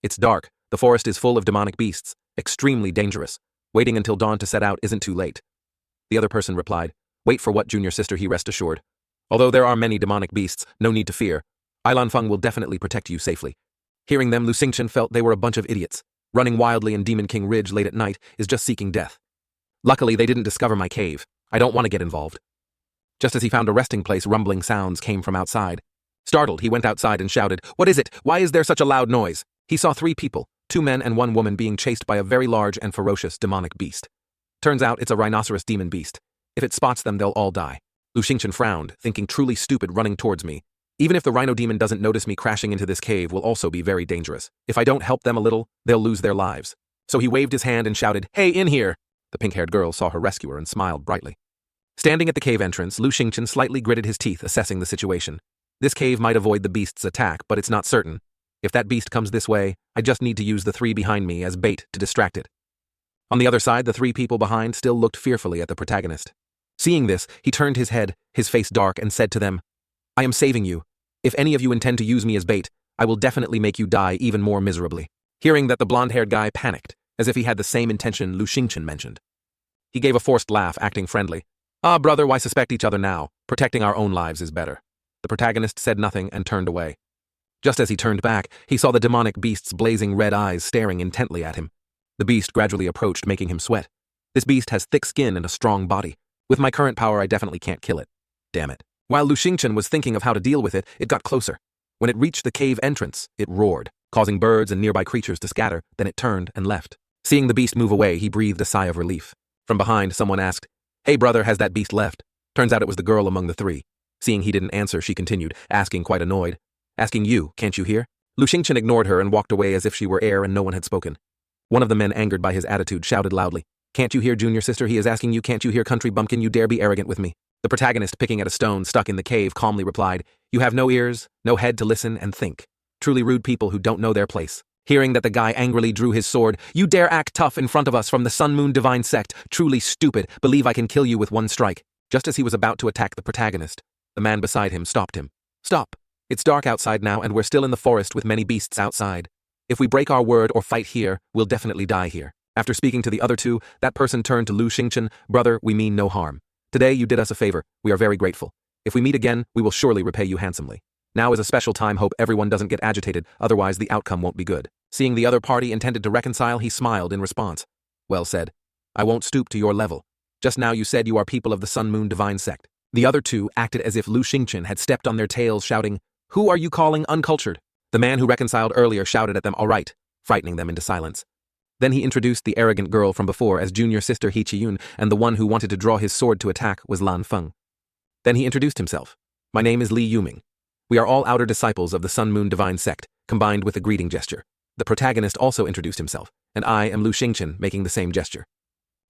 it's dark. The forest is full of demonic beasts. Extremely dangerous. Waiting until dawn to set out isn't too late. The other person replied, wait for what, junior sister? Rest assured. Although there are many demonic beasts, no need to fear. Ailan Feng will definitely protect you safely. Hearing them, Lu Xingchen felt they were a bunch of idiots. Running wildly in Demon King Ridge late at night is just seeking death. Luckily, they didn't discover my cave. I don't want to get involved. Just as he found a resting place, rumbling sounds came from outside. Startled, he went outside and shouted, what is it? Why is there such a loud noise? He saw 3 people, 2 men and 1 woman being chased by a very large and ferocious demonic beast. Turns out it's a rhinoceros demon beast. If it spots them, they'll all die. Lu Xingchen frowned, thinking truly stupid running towards me. Even if the rhino demon doesn't notice me crashing into this cave will also be very dangerous. If I don't help them a little, they'll lose their lives. So he waved his hand and shouted, hey, in here! The pink-haired girl saw her rescuer and smiled brightly. Standing at the cave entrance, Lu Xingchen slightly gritted his teeth, assessing the situation. This cave might avoid the beast's attack, but it's not certain. If that beast comes this way, I just need to use the 3 behind me as bait to distract it. On the other side, the 3 people behind still looked fearfully at the protagonist. Seeing this, he turned his head, his face dark, and said to them, I am saving you. If any of you intend to use me as bait, I will definitely make you die even more miserably. Hearing that, the blonde-haired guy panicked, as if he had the same intention Lu Xingchen mentioned. He gave a forced laugh, acting friendly. Ah, brother, why suspect each other now? Protecting our own lives is better. The protagonist said nothing and turned away. Just as he turned back, he saw the demonic beast's blazing red eyes staring intently at him. The beast gradually approached, making him sweat. This beast has thick skin and a strong body. With my current power, I definitely can't kill it. Damn it. While Lu Xingchen was thinking of how to deal with it, it got closer. When it reached the cave entrance, it roared, causing birds and nearby creatures to scatter, then it turned and left. Seeing the beast move away, he breathed a sigh of relief. From behind, someone asked, hey brother, has that beast left? Turns out it was the girl among the 3. Seeing he didn't answer, she continued, asking quite annoyed. Asking you, can't you hear? Lu Xingchen ignored her and walked away as if she were air and no one had spoken. One of the men, angered by his attitude, shouted loudly, can't you hear, junior sister? He is asking you, can't you hear, country bumpkin? You dare be arrogant with me? The protagonist, picking at a stone stuck in the cave, calmly replied, you have no ears, no head to listen and think. Truly rude people who don't know their place. Hearing that, the guy angrily drew his sword. You dare act tough in front of us from the Sun Moon Divine Sect. Truly stupid. Believe I can kill you with 1 strike. Just as he was about to attack the protagonist, the man beside him stopped him. Stop. It's dark outside now and we're still in the forest with many beasts outside. If we break our word or fight here, we'll definitely die here. After speaking to the other 2, that person turned to Lu Xingchen. Brother, we mean no harm. Today you did us a favor. We are very grateful. If we meet again, we will surely repay you handsomely. Now is a special time. Hope everyone doesn't get agitated, otherwise the outcome won't be good. Seeing the other party intended to reconcile, he smiled in response. Well said. I won't stoop to your level. Just now you said you are people of the Sun Moon Divine Sect. The other 2 acted as if Lu Xingchen had stepped on their tails, shouting, who are you calling uncultured? The man who reconciled earlier shouted at them, all right, frightening them into silence. Then he introduced the arrogant girl from before as junior sister He Chiyun, and the one who wanted to draw his sword to attack was Lan Feng. Then he introduced himself. My name is Li Yuming. We are all outer disciples of the Sun Moon Divine Sect, combined with a greeting gesture. The protagonist also introduced himself, and I am Lu Xingchen, making the same gesture.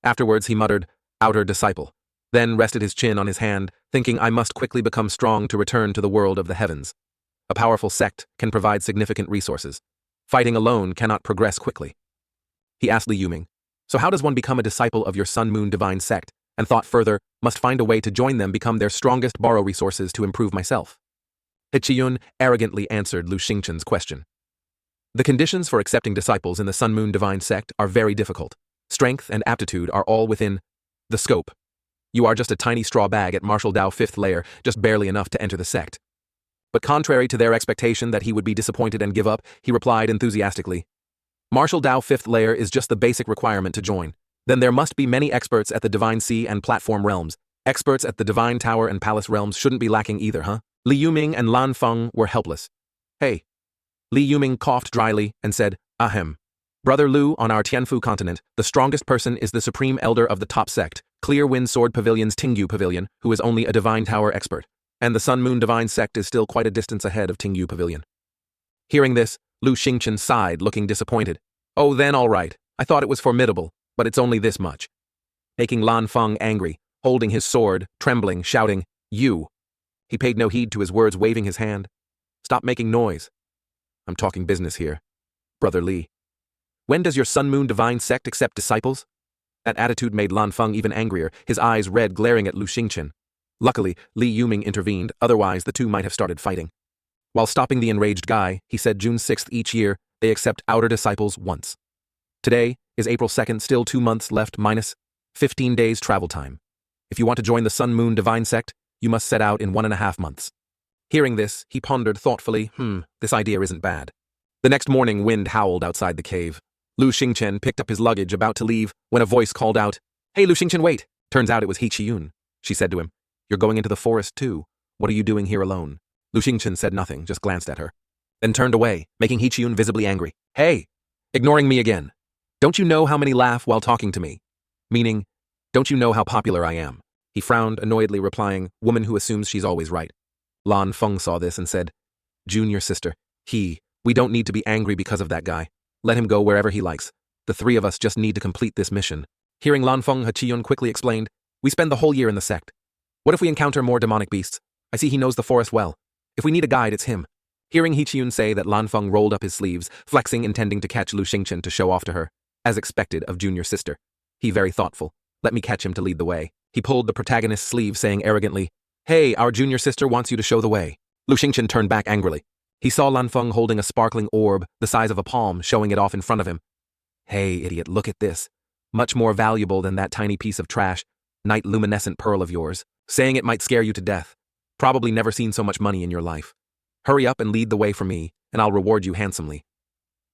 Afterwards he muttered, outer disciple, then rested his chin on his hand, thinking I must quickly become strong to return to the world of the heavens. A powerful sect can provide significant resources. Fighting alone cannot progress quickly. He asked Li Yuming, so how does one become a disciple of your Sun Moon Divine Sect? And thought further, must find a way to join them, become their strongest, borrow resources to improve myself. He Chiyun arrogantly answered Lu Xingchen's question. The conditions for accepting disciples in the Sun Moon Divine Sect are very difficult. strength, and aptitude are all within the scope. You are just a tiny straw bag at Martial Dao 5th layer, just barely enough to enter the sect. But contrary to their expectation that he would be disappointed and give up, he replied enthusiastically, Martial Dao 5th layer is just the basic requirement to join. Then there must be many experts at the Divine Sea and Platform realms. Experts at the Divine Tower and Palace realms shouldn't be lacking either, huh? Li Yuming and Lan Feng were helpless. Hey. Li Yuming coughed dryly and said, Ahem. Brother Lu, on our Tianfu continent, the strongest person is the supreme elder of the top sect, Clear Wind Sword Pavilion's Tingyu Pavilion, who is only a Divine Tower expert. And the Sun Moon Divine sect is still quite a distance ahead of Tingyu Pavilion. Hearing this, Lu Xingchen sighed, looking disappointed. Oh, then all right. I thought it was formidable, but it's only this much. Making Lan Feng angry, holding his sword, trembling, shouting, You. He paid no heed to his words, waving his hand. Stop making noise. I'm talking business here. Brother Li. When does your Sun Moon Divine sect accept disciples? That attitude made Lan Feng even angrier, his eyes red, glaring at Lu Xingchen. Luckily, Li Yuming intervened, otherwise the two might have started fighting. While stopping the enraged guy, he said June 6th each year, they accept outer disciples once. Today is April 2nd, still 2 months left minus 15 days travel time. If you want to join the Sun Moon Divine sect, you must set out in 1.5 months. Hearing this, he pondered thoughtfully, this idea isn't bad. The next morning, wind howled outside the cave. Lu Xingchen picked up his luggage, about to leave, when a voice called out, Hey Lu Xingchen, wait! Turns out it was He Qiyun. She said to him, You're going into the forest too. What are you doing here alone? Lu Xingchen said nothing, just glanced at her. Then turned away, making He Qiyun visibly angry. Hey! Ignoring me again. Don't you know how many laugh while talking to me? Meaning, don't you know how popular I am? He frowned, annoyedly replying, Woman who assumes she's always right. Lan Feng saw this and said, Junior sister, we don't need to be angry because of that guy. Let him go wherever he likes. The three of us just need to complete this mission. Hearing Lan Feng, He Qiyun quickly explained, We spend the whole year in the sect. What if we encounter more demonic beasts? I see he knows the forest well. If we need a guide, it's him. Hearing He Qiyun say that, Lan Feng rolled up his sleeves, flexing, intending to catch Lu Xingchen to show off to her. As expected of junior sister. He very thoughtful. Let me catch him to lead the way. He pulled the protagonist's sleeve, saying arrogantly, Hey, our junior sister wants you to show the way. Lu Xingchen turned back angrily. He saw Lan Feng holding a sparkling orb, the size of a palm, showing it off in front of him. Hey, idiot, look at this. Much more valuable than that tiny piece of trash, night luminescent pearl of yours. Saying it might scare you to death. Probably never seen so much money in your life. Hurry up and lead the way for me, and I'll reward you handsomely.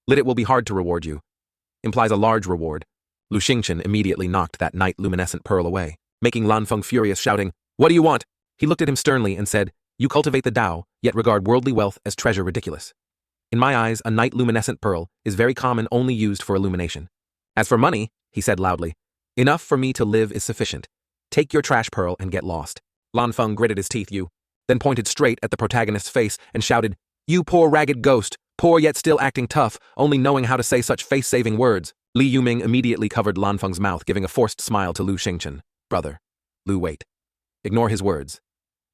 Lit, it will be hard to reward you. Implies a large reward. Lu Xingchen immediately knocked that night luminescent pearl away, making Lan Feng furious, shouting, What do you want? He looked at him sternly and said, You cultivate the Tao, yet regard worldly wealth as treasure ridiculous. In my eyes, a night luminescent pearl is very common, only used for illumination. As for money, he said loudly, enough for me to live is sufficient. Take your trash pearl and get lost. Lan Feng gritted his teeth, then pointed straight at the protagonist's face and shouted, You poor ragged ghost, poor yet still acting tough, only knowing how to say such face-saving words. Li Yuming immediately covered Lan Feng's mouth, giving a forced smile to Lu Xingchen. Brother. Lu, wait. Ignore his words.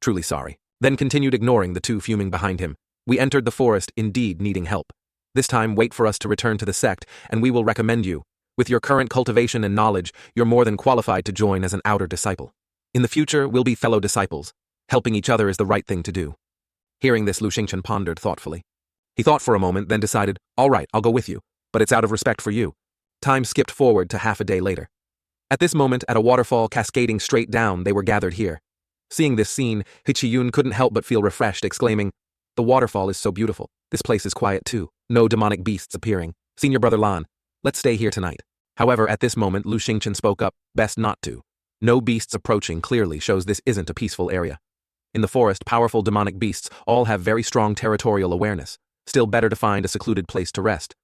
Truly sorry. Then continued ignoring the two fuming behind him. We entered the forest, indeed needing help. This time wait for us to return to the sect, and we will recommend you. With your current cultivation and knowledge, you're more than qualified to join as an outer disciple. In the future, we'll be fellow disciples. Helping each other is the right thing to do. Hearing this, Lu Xingchen pondered thoughtfully. He thought for a moment, then decided, All right, I'll go with you, but it's out of respect for you. Time skipped forward to half a day later. At this moment, at a waterfall cascading straight down, they were gathered here. Seeing this scene, He Qiyun couldn't help but feel refreshed, exclaiming, The waterfall is so beautiful. This place is quiet too. No demonic beasts appearing. Senior brother Lan, let's stay here tonight. However, at this moment, Lu Xingchen spoke up, best not to. No beasts approaching clearly shows this isn't a peaceful area. In the forest, powerful demonic beasts all have very strong territorial awareness. Still better to find a secluded place to rest.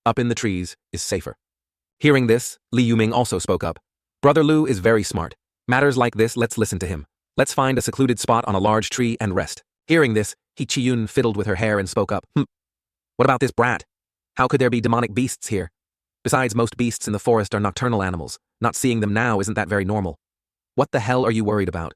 Up in the trees is safer. Hearing this, Li Yuming also spoke up. Brother Lu is very smart. Matters like this, let's listen to him. Let's find a secluded spot on a large tree and rest. Hearing this, He Qiyun fiddled with her hair and spoke up. What about this brat? How could there be demonic beasts here? Besides, most beasts in the forest are nocturnal animals. Not seeing them now isn't that very normal. What the hell are you worried about?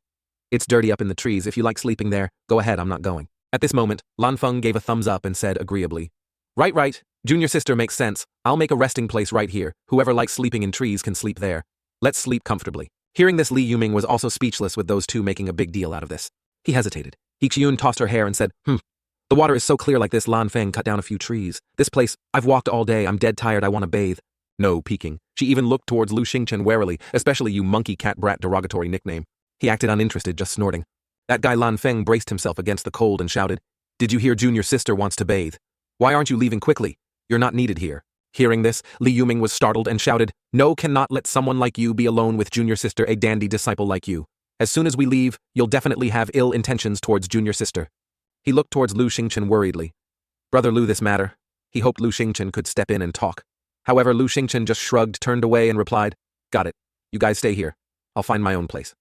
It's dirty up in the trees. If you like sleeping there, go ahead, I'm not going. At this moment, Lan Feng gave a thumbs up and said agreeably, Right, junior sister makes sense. I'll make a resting place right here. Whoever likes sleeping in trees can sleep there. Let's sleep comfortably. Hearing this, Li Yuming was also speechless with those two making a big deal out of this. He hesitated. He Qiyun tossed her hair and said, The water is so clear like this. Lan Feng cut down a few trees. This place, I've walked all day. I'm dead tired. I want to bathe. No peeking. She even looked towards Lu Xingchen warily, especially you monkey cat brat derogatory nickname. He acted uninterested, just snorting. That guy Lan Feng braced himself against the cold and shouted, "Did you hear Junior Sister wants to bathe? Why aren't you leaving quickly? You're not needed here." Hearing this, Li Yuming was startled and shouted, "No, cannot let someone like you be alone with Junior Sister, a dandy disciple like you. As soon as we leave, you'll definitely have ill intentions towards Junior Sister." He looked towards Lu Xingchen worriedly. Brother Lu, this matter. He hoped Lu Xingchen could step in and talk. However, Lu Xingchen just shrugged, turned away, and replied, "Got it. You guys stay here. I'll find my own place."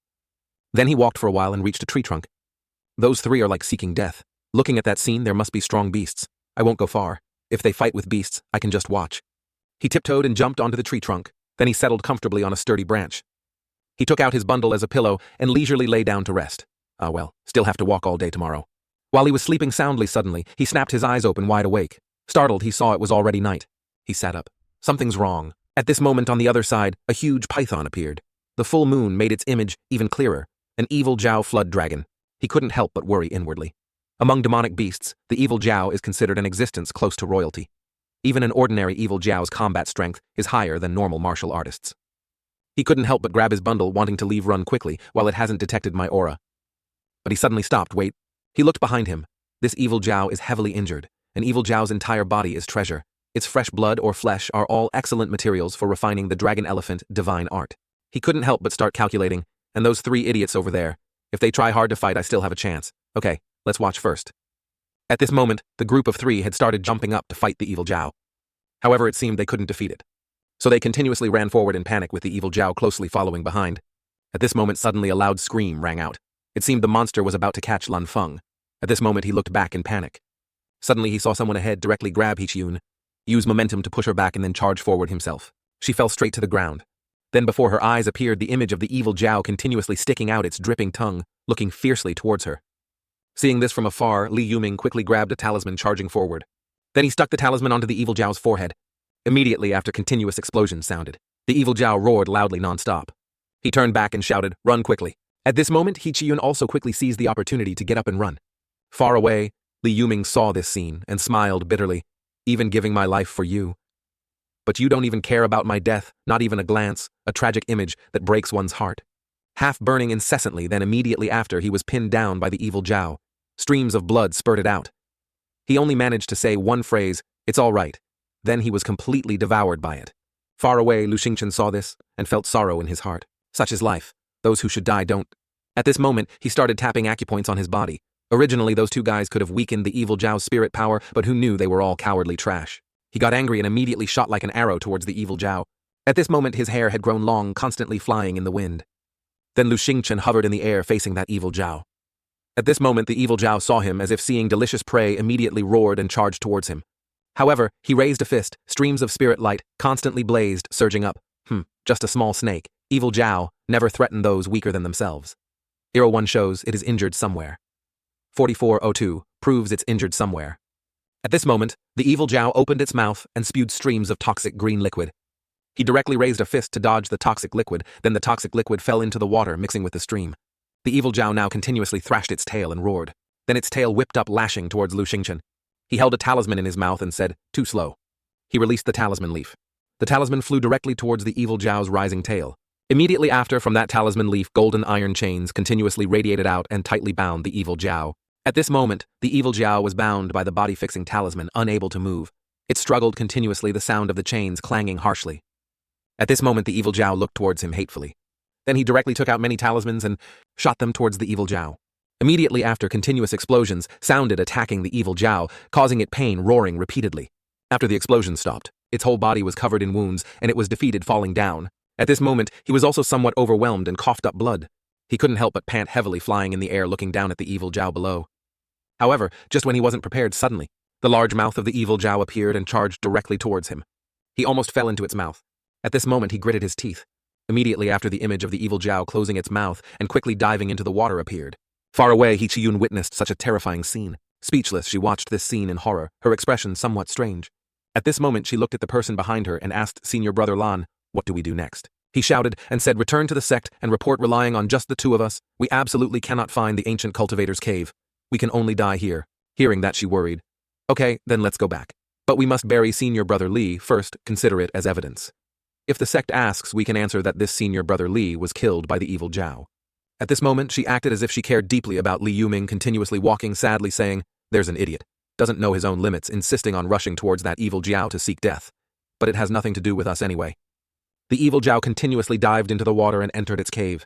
Then he walked for a while and reached a tree trunk. Those three are like seeking death. Looking at that scene, there must be strong beasts. I won't go far. If they fight with beasts, I can just watch. He tiptoed and jumped onto the tree trunk. Then he settled comfortably on a sturdy branch. He took out his bundle as a pillow and leisurely lay down to rest. Ah well, still have to walk all day tomorrow. While he was sleeping soundly, suddenly, he snapped his eyes open wide awake. Startled, he saw it was already night. He sat up. Something's wrong. At this moment, on the other side, a huge python appeared. The full moon made its image even clearer. An evil Jiao flood dragon. He couldn't help but worry inwardly. Among demonic beasts, the evil Jiao is considered an existence close to royalty. Even an ordinary evil Jiao's combat strength is higher than normal martial artists. He couldn't help but grab his bundle, wanting to leave run quickly while it hasn't detected my aura. But he suddenly stopped. Wait. He looked behind him. This evil Jiao is heavily injured. An evil Jiao's entire body is treasure. Its fresh blood or flesh are all excellent materials for refining the dragon elephant divine art. He couldn't help but start calculating, and those three idiots over there, if they try hard to fight, I still have a chance. Okay, let's watch first. At this moment, the group of three had started jumping up to fight the evil Jiao. However, it seemed they couldn't defeat it. So they continuously ran forward in panic with the evil Jiao closely following behind. At this moment, suddenly a loud scream rang out. It seemed the monster was about to catch Lan Feng. At this moment, he looked back in panic. Suddenly, he saw someone ahead directly grab Hichiyun, use momentum to push her back, and then charge forward himself. She fell straight to the ground. Then before her eyes appeared the image of the evil Jiao continuously sticking out its dripping tongue, looking fiercely towards her. Seeing this from afar, Li Yuming quickly grabbed a talisman, charging forward. Then he stuck the talisman onto the evil Jiao's forehead. Immediately after, continuous explosions sounded. The evil Jiao roared loudly non-stop. He turned back and shouted, "Run quickly." At this moment, Hichiyun also quickly seized the opportunity to get up and run. Far away, Li Yuming saw this scene and smiled bitterly. "Even giving my life for you. But you don't even care about my death, not even a glance, a tragic image that breaks one's heart." Half burning incessantly, then immediately after, he was pinned down by the evil Jiao. Streams of blood spurted out. He only managed to say one phrase, "It's all right." Then he was completely devoured by it. Far away, Lu Xingchen saw this and felt sorrow in his heart. Such is life. Those who should die don't. At this moment, he started tapping acupoints on his body. Originally, those two guys could have weakened the evil Jiao's spirit power, but who knew they were all cowardly trash. He got angry and immediately shot like an arrow towards the evil Jiao. At this moment, his hair had grown long, constantly flying in the wind. Then Lu Xingchen hovered in the air facing that evil Jiao. At this moment, the evil Jiao saw him, as if seeing delicious prey, immediately roared and charged towards him. However, he raised a fist, streams of spirit light constantly blazed, surging up. Just a small snake. Evil Jiao never threaten those weaker than themselves. 01 shows it is injured somewhere. 4402 proves it's injured somewhere. At this moment, the evil Jiao opened its mouth and spewed streams of toxic green liquid. He directly raised a fist to dodge the toxic liquid, then the toxic liquid fell into the water, mixing with the stream. The evil Jiao now continuously thrashed its tail and roared. Then its tail whipped up, lashing towards Lu Xingchen. He held a talisman in his mouth and said, "Too slow." He released the talisman leaf. The talisman flew directly towards the evil Jiao's rising tail. Immediately after, from that talisman leaf, golden iron chains continuously radiated out and tightly bound the evil Jiao. At this moment, the evil Jiao was bound by the body-fixing talisman, unable to move. It struggled continuously, the sound of the chains clanging harshly. At this moment, the evil Jiao looked towards him hatefully. Then he directly took out many talismans and shot them towards the evil Jiao. Immediately after, continuous explosions sounded, attacking the evil Jiao, causing it pain, roaring repeatedly. After the explosion stopped, its whole body was covered in wounds, and it was defeated, falling down. At this moment, he was also somewhat overwhelmed and coughed up blood. He couldn't help but pant heavily, flying in the air, looking down at the evil Jiao below. However, just when he wasn't prepared, suddenly, the large mouth of the evil Jiao appeared and charged directly towards him. He almost fell into its mouth. At this moment, he gritted his teeth. Immediately after, the image of the evil Jiao closing its mouth and quickly diving into the water appeared. Far away, Hichiyun witnessed such a terrifying scene. Speechless, she watched this scene in horror, her expression somewhat strange. At this moment, she looked at the person behind her and asked Senior Brother Lan, "What do we do next?" He shouted and said, "Return to the sect and report. Relying on just the two of us, we absolutely cannot find the ancient cultivator's cave. We can only die here." Hearing that, she worried. "Okay, then let's go back. But we must bury Senior Brother Li first, consider it as evidence." If the sect asks, we can answer that this senior brother Li was killed by the evil Zhao. At this moment, she acted as if she cared deeply about Li Yuming, continuously walking sadly, saying, "There's an idiot. Doesn't know his own limits, insisting on rushing towards that evil Zhao to seek death. But it has nothing to do with us anyway." The evil Zhao continuously dived into the water and entered its cave.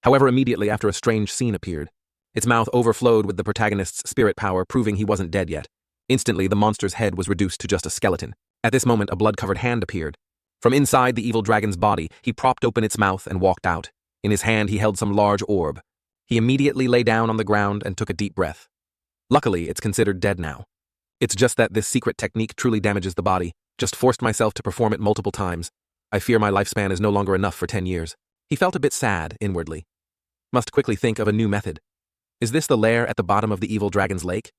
However, immediately after, a strange scene appeared. Its mouth overflowed with the protagonist's spirit power, proving he wasn't dead yet. Instantly, the monster's head was reduced to just a skeleton. At this moment, a blood-covered hand appeared. From inside the evil dragon's body, he propped open its mouth and walked out. In his hand, he held some large orb. He immediately lay down on the ground and took a deep breath. Luckily, it's considered dead now. It's just that this secret technique truly damages the body. Just forced myself to perform it multiple times. I fear my lifespan is no longer enough for 10 years. He felt a bit sad, inwardly. Must quickly think of a new method. Is this the lair at the bottom of the evil dragon's lake?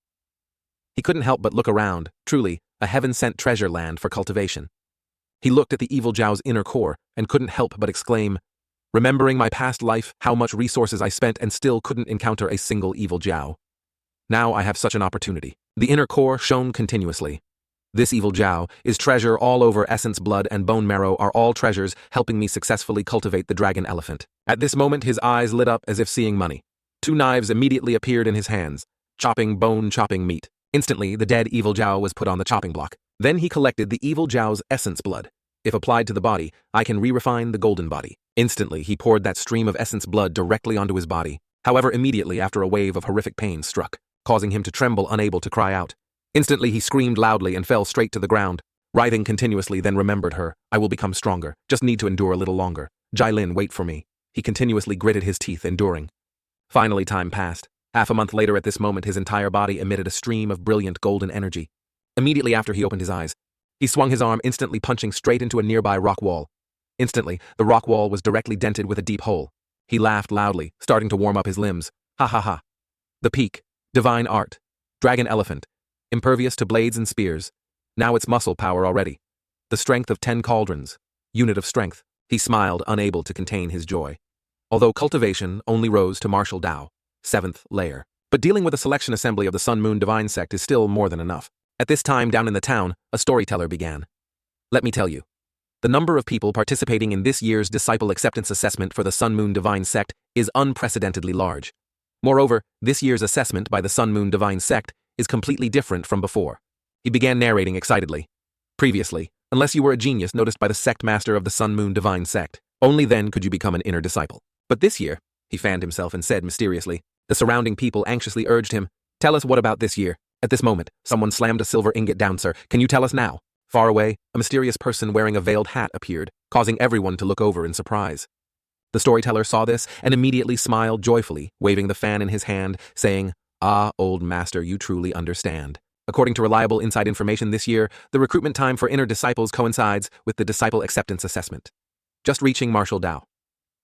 He couldn't help but look around, truly, a heaven-sent treasure land for cultivation. He looked at the evil Zhao's inner core and couldn't help but exclaim, remembering my past life, how much resources I spent and still couldn't encounter a single evil Zhao. Now I have such an opportunity. The inner core shone continuously. This evil Zhao is treasure all over. Essence, blood, and bone marrow are all treasures, helping me successfully cultivate the dragon elephant. At this moment, his eyes lit up as if seeing money. 2 knives immediately appeared in his hands, chopping bone, chopping meat. Instantly, the dead evil Zhao was put on the chopping block. Then he collected the evil Zhao's essence blood. If applied to the body, I can re-refine the golden body. Instantly, he poured that stream of essence blood directly onto his body. However, immediately after, a wave of horrific pain struck, causing him to tremble, unable to cry out. Instantly, he screamed loudly and fell straight to the ground, writhing continuously, then remembered her. I will become stronger. Just need to endure a little longer. Jailin, wait for me. He continuously gritted his teeth, enduring. Finally, time passed. Half a month later, at this moment, his entire body emitted a stream of brilliant golden energy. Immediately after, he opened his eyes. He swung his arm, instantly punching straight into a nearby rock wall. Instantly, the rock wall was directly dented with a deep hole. He laughed loudly, starting to warm up his limbs. Ha ha ha. The peak. Divine art. Dragon elephant. Impervious to blades and spears. Now it's muscle power already. The strength of 10 cauldrons. Unit of strength. He smiled, unable to contain his joy. Although cultivation only rose to martial Dao, 7th layer. But dealing with a selection assembly of the Sun Moon Divine Sect is still more than enough. At this time, down in the town, a storyteller began. Let me tell you. The number of people participating in this year's Disciple Acceptance Assessment for the Sun Moon Divine Sect is unprecedentedly large. Moreover, this year's assessment by the Sun Moon Divine Sect is completely different from before. He began narrating excitedly. Previously, unless you were a genius noticed by the sect master of the Sun Moon Divine Sect, only then could you become an inner disciple. But this year, he fanned himself and said mysteriously. The surrounding people anxiously urged him, tell us what about this year. At this moment, someone slammed a silver ingot down. Sir, can you tell us now? Far away, a mysterious person wearing a veiled hat appeared, causing everyone to look over in surprise. The storyteller saw this and immediately smiled joyfully, waving the fan in his hand, saying, Ah, old master, you truly understand. According to reliable inside information this year, the recruitment time for inner disciples coincides with the Disciple Acceptance Assessment. Just reaching Martial Dao.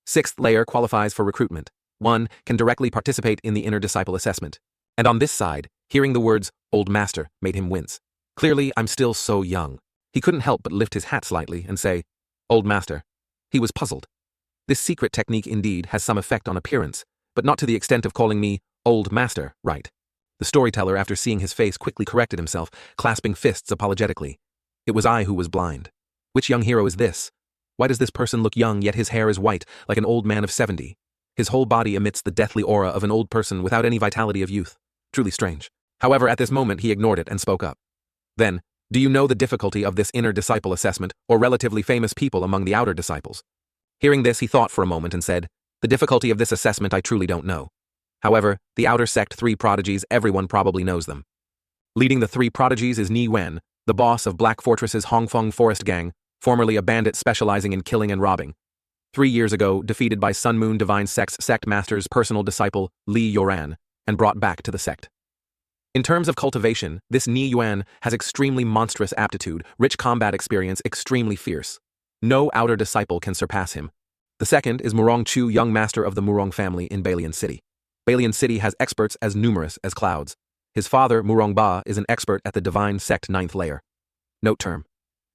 6th layer qualifies for recruitment. 1 can directly participate in the inner disciple assessment. And on this side, hearing the words, old master, made him wince. Clearly, I'm still so young. He couldn't help but lift his hat slightly and say, old master. He was puzzled. This secret technique indeed has some effect on appearance, but not to the extent of calling me old master, right? The storyteller, after seeing his face, quickly corrected himself, clasping fists apologetically. It was I who was blind. Which young hero is this? Why does this person look young, yet his hair is white, like an old man of 70? His whole body emits the deathly aura of an old person without any vitality of youth. Truly strange. However, at this moment he ignored it and spoke up. Then, do you know the difficulty of this inner disciple assessment, or relatively famous people among the outer disciples? Hearing this, he thought for a moment and said, the difficulty of this assessment I truly don't know. However, the outer sect 3 prodigies, everyone probably knows them. Leading the 3 prodigies is Ni Wen, the boss of Black Fortress's Hongfeng Forest Gang, formerly a bandit specializing in killing and robbing. 3 years ago, defeated by Sun Moon Divine Sect's sect master's personal disciple, Li Yoran, and brought back to the sect. In terms of cultivation, this Ni Yuan has extremely monstrous aptitude, rich combat experience, extremely fierce. No outer disciple can surpass him. The second is Murong Chu, young master of the Murong family in Balian City. Balian City has experts as numerous as clouds. His father, Murong Ba, is an expert at the Divine Sect 9th layer. Note term.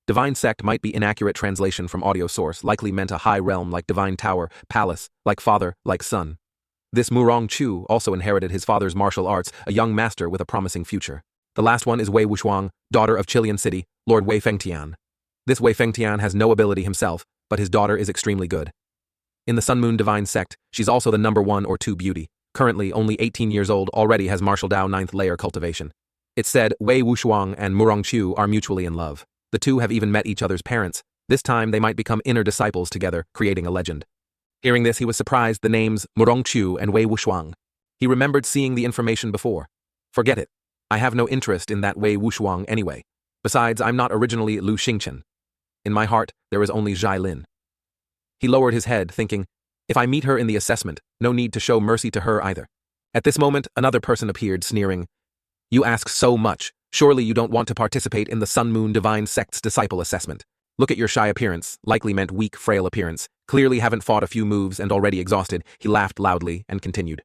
Divine Sect might be inaccurate translation from audio source, likely meant a high realm like Divine Tower, Palace, like father, like son. This Murong Chu also inherited his father's martial arts, a young master with a promising future. The last one is Wei Wushuang, daughter of Chilean City, Lord Wei Fengtian. This Wei Fengtian has no ability himself, but his daughter is extremely good. In the Sun Moon Divine Sect, she's also the number 1 or 2 beauty. Currently only 18 years old, already has martial Dao 9th layer cultivation. It's said Wei Wuxuang and Murongqiu are mutually in love. The two have even met each other's parents. This time they might become inner disciples together, creating a legend. Hearing this, he was surprised the names Murongqiu and Wei Wuxuang. He remembered seeing the information before. Forget it. I have no interest in that Wei Wuxuang anyway. Besides, I'm not originally Lu Xingchen. In my heart, there is only Zhai Lin. He lowered his head, thinking, if I meet her in the assessment, no need to show mercy to her either. At this moment, another person appeared, sneering. You ask so much. Surely you don't want to participate in the Sun Moon Divine Sect's disciple assessment. Look at your shy appearance, likely meant weak, frail appearance. Clearly haven't fought a few moves and already exhausted. He laughed loudly and continued.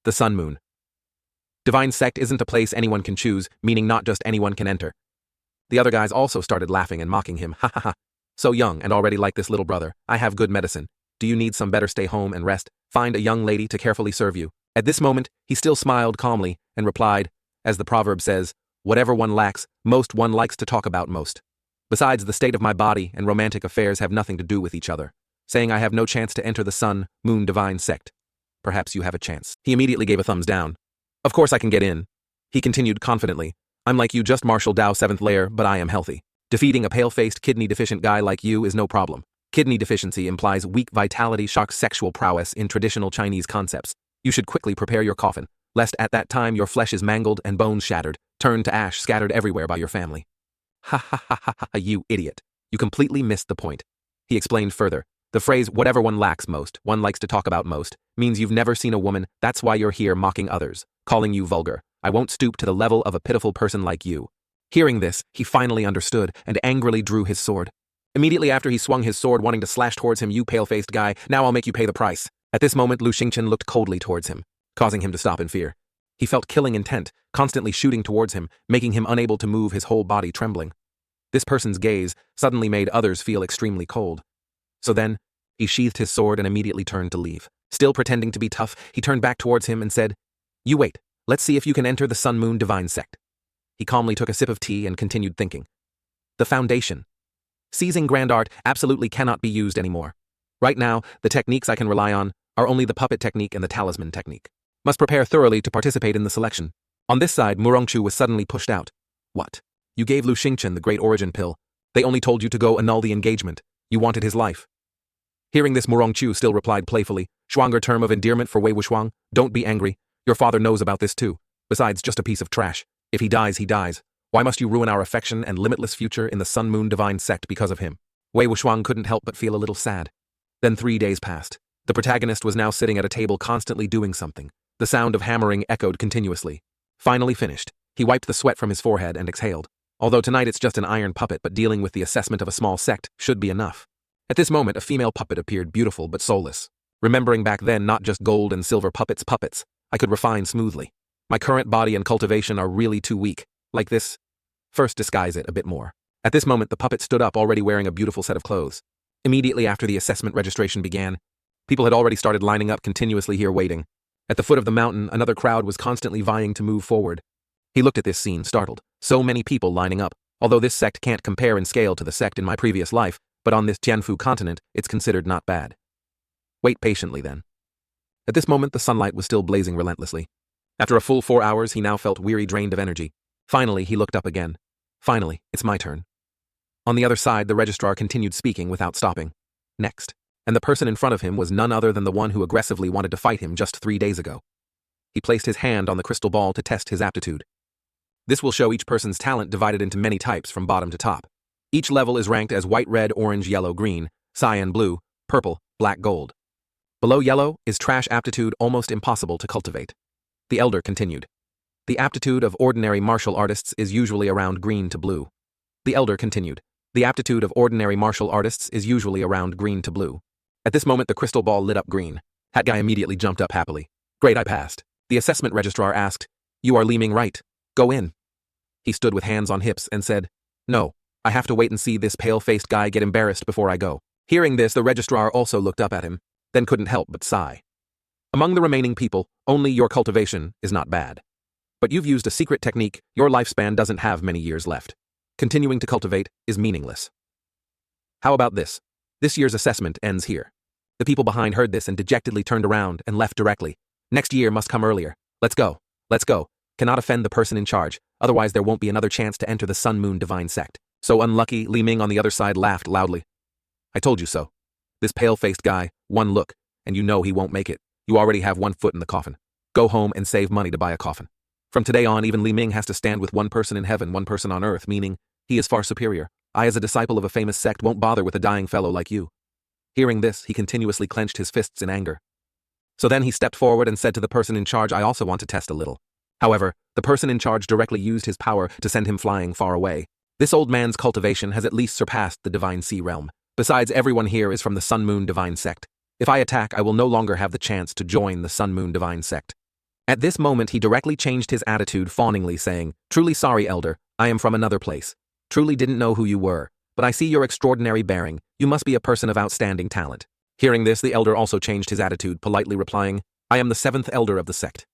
The Sun Moon Divine Sect isn't a place anyone can choose, meaning not just anyone can enter. The other guys also started laughing and mocking him. Ha ha ha. So young and already like this little brother. I have good medicine. Do you need some better? Stay home and rest. Find a young lady to carefully serve you. At this moment, he still smiled calmly and replied, as the proverb says, whatever one lacks, most one likes to talk about most. Besides, the state of my body and romantic affairs have nothing to do with each other. Saying I have no chance to enter the Sun Moon Divine Sect. Perhaps you have a chance. He immediately gave a thumbs down. Of course I can get in. He continued confidently. I'm like you, just martial Dao 7th layer, but I am healthy. Defeating a pale-faced, kidney-deficient guy like you is no problem. Kidney deficiency implies weak vitality, shock, sexual prowess in traditional Chinese concepts. You should quickly prepare your coffin, lest at that time your flesh is mangled and bones shattered, turned to ash scattered everywhere by your family. Ha ha ha ha ha, you idiot. You completely missed the point. He explained further. The phrase, whatever one lacks most, one likes to talk about most, means you've never seen a woman. That's why you're here mocking others, calling you vulgar. I won't stoop to the level of a pitiful person like you. Hearing this, he finally understood and angrily drew his sword. Immediately after, he swung his sword, wanting to slash towards him. You pale-faced guy, now I'll make you pay the price. At this moment, Lu Xingchen looked coldly towards him, causing him to stop in fear. He felt killing intent, constantly shooting towards him, making him unable to move, his whole body trembling. This person's gaze suddenly made others feel extremely cold. So then, he sheathed his sword and immediately turned to leave. Still pretending to be tough, he turned back towards him and said, You wait, let's see if you can enter the Sun Moon Divine Sect. He calmly took a sip of tea and continued thinking. The foundation. Seizing grand art absolutely cannot be used anymore. Right now, the techniques I can rely on are only the puppet technique and the talisman technique. Must prepare thoroughly to participate in the selection. On this side, Murongqiu was suddenly pushed out. What? You gave Lu Xingchen the Great Origin Pill. They only told you to go annul the engagement. You wanted his life. Hearing this, Murongqiu still replied playfully, Shuanger term of endearment for Wei Wuxuang. Don't be angry. Your father knows about this too. Besides, just a piece of trash. If he dies, he dies. Why must you ruin our affection and limitless future in the Sun Moon Divine Sect because of him? Wei Wuxuang couldn't help but feel a little sad. Then 3 days passed. The protagonist was now sitting at a table constantly doing something. The sound of hammering echoed continuously. Finally finished, he wiped the sweat from his forehead and exhaled. Although tonight it's just an iron puppet, but dealing with the assessment of a small sect should be enough. At this moment, a female puppet appeared, beautiful but soulless. Remembering back then, not just gold and silver puppets, I could refine smoothly. My current body and cultivation are really too weak. Like this. First disguise it a bit more. At this moment, the puppet stood up, already wearing a beautiful set of clothes. Immediately after the assessment registration began, people had already started lining up continuously here waiting. At the foot of the mountain, another crowd was constantly vying to move forward. He looked at this scene, startled. So many people lining up. Although this sect can't compare in scale to the sect in my previous life, but on this Jianfu continent, it's considered not bad. Wait patiently then. At this moment, the sunlight was still blazing relentlessly. After a full 4 hours, he now felt weary, drained of energy. Finally, he looked up again. Finally, it's my turn. On the other side, the registrar continued speaking without stopping. Next. And the person in front of him was none other than the one who aggressively wanted to fight him just 3 days ago. He placed his hand on the crystal ball to test his aptitude. This will show each person's talent divided into many types from bottom to top. Each level is ranked as white, red, orange, yellow, green, cyan, blue, purple, black, gold. Below yellow is trash aptitude, almost impossible to cultivate. The elder continued. The aptitude of ordinary martial artists is usually around green to blue. The elder continued. The aptitude of ordinary martial artists is usually around green to blue. At this moment, the crystal ball lit up green. That guy immediately jumped up happily. Great, I passed. The assessment registrar asked, You are leaning right. Go in. He stood with hands on hips and said, No, I have to wait and see this pale-faced guy get embarrassed before I go. Hearing this, the registrar also looked up at him, then couldn't help but sigh. Among the remaining people, only your cultivation is not bad. But you've used a secret technique, your lifespan doesn't have many years left. Continuing to cultivate is meaningless. How about this? This year's assessment ends here. The people behind heard this and dejectedly turned around and left directly. Next year must come earlier. Let's go. Let's go. Cannot offend the person in charge, otherwise there won't be another chance to enter the Sun Moon Divine Sect. So unlucky, Li Ming on the other side laughed loudly. I told you so. This pale-faced guy, one look, and you know he won't make it. You already have one foot in the coffin. Go home and save money to buy a coffin. From today on, even Li Ming has to stand with one person in heaven, one person on earth, meaning he is far superior. I, as a disciple of a famous sect, won't bother with a dying fellow like you. Hearing this, he continuously clenched his fists in anger. So then he stepped forward and said to the person in charge, I also want to test a little. However, the person in charge directly used his power to send him flying far away. This old man's cultivation has at least surpassed the Divine Sea realm. Besides, everyone here is from the Sun Moon Divine Sect. If I attack, I will no longer have the chance to join the Sun Moon Divine Sect. At this moment, he directly changed his attitude fawningly, saying, Truly sorry, Elder, I am from another place. Truly didn't know who you were, but I see your extraordinary bearing. You must be a person of outstanding talent. Hearing this, the elder also changed his attitude, politely replying, I am the 7th elder of the sect.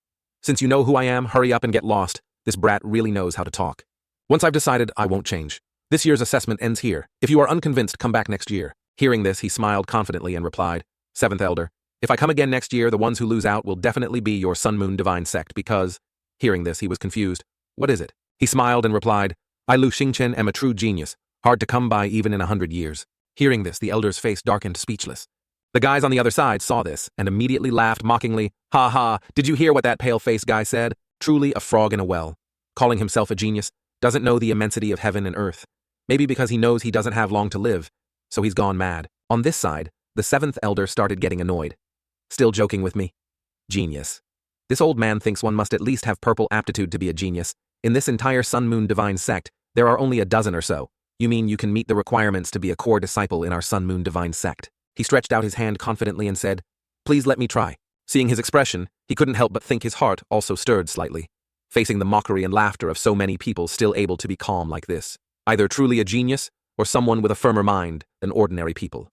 Since you know who I am, hurry up and get lost. This brat really knows how to talk. Once I've decided, I won't change. This year's assessment ends here. If you are unconvinced, come back next year. Hearing this, he smiled confidently and replied, 7th elder, if I come again next year, the ones who lose out will definitely be your Sun Moon Divine Sect because… Hearing this, he was confused. What is it? He smiled and replied, I, Lu Xingchen, am a true genius, hard to come by even in 100 years. Hearing this, the elder's face darkened, speechless. The guys on the other side saw this and immediately laughed mockingly. Ha ha, did you hear what that pale-faced guy said? Truly a frog in a well. Calling himself a genius, doesn't know the immensity of heaven and earth. Maybe because he knows he doesn't have long to live, so he's gone mad. On this side, the 7th elder started getting annoyed. Still joking with me? Genius. This old man thinks one must at least have purple aptitude to be a genius. In this entire Sun Moon Divine Sect, there are only a dozen or so. You mean you can meet the requirements to be a core disciple in our Sun Moon Divine Sect? He stretched out his hand confidently and said, Please let me try. Seeing his expression, he couldn't help but think his heart also stirred slightly. Facing the mockery and laughter of so many people still able to be calm like this. Either truly a genius, or someone with a firmer mind than ordinary people.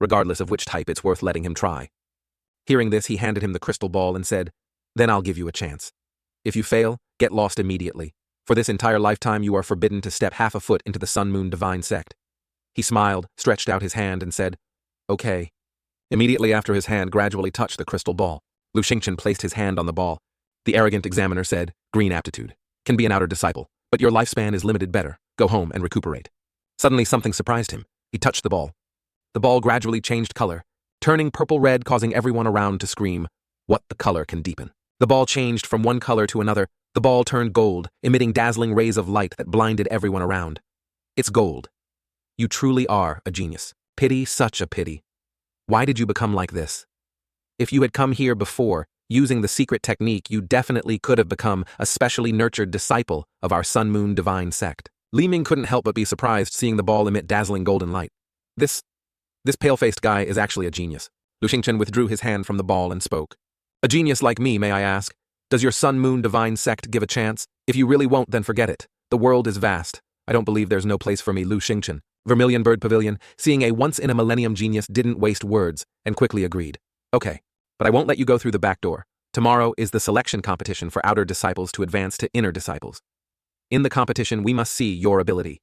Regardless of which type, it's worth letting him try. Hearing this, he handed him the crystal ball and said, Then I'll give you a chance. If you fail, get lost immediately. For this entire lifetime, you are forbidden to step half a foot into the Sun Moon Divine Sect. He smiled, stretched out his hand, and said, Okay. Immediately after his hand gradually touched the crystal ball, Lu Xingchen placed his hand on the ball. The arrogant examiner said, Green aptitude. Can be an outer disciple, but your lifespan is limited better. Go home and recuperate. Suddenly something surprised him. He touched the ball. The ball gradually changed color, turning purple-red, causing everyone around to scream, What the color can deepen. The ball changed from one color to another. The ball turned gold, emitting dazzling rays of light that blinded everyone around. It's gold. You truly are a genius. Pity, such a pity. Why did you become like this? If you had come here before, using the secret technique, you definitely could have become a specially nurtured disciple of our Sun Moon Divine Sect. Li Ming couldn't help but be surprised seeing the ball emit dazzling golden light. This pale-faced guy is actually a genius. Lu Xingchen withdrew his hand from the ball and spoke. A genius like me, may I ask? Does your Sun Moon Divine Sect give a chance? If you really won't, then forget it. The world is vast. I don't believe there's no place for me, Lu Xingchen. Vermilion Bird Pavilion, seeing a once-in-a-millennium genius, didn't waste words and quickly agreed. Okay, but I won't let you go through the back door. Tomorrow is the selection competition for outer disciples to advance to inner disciples. In the competition, we must see your ability.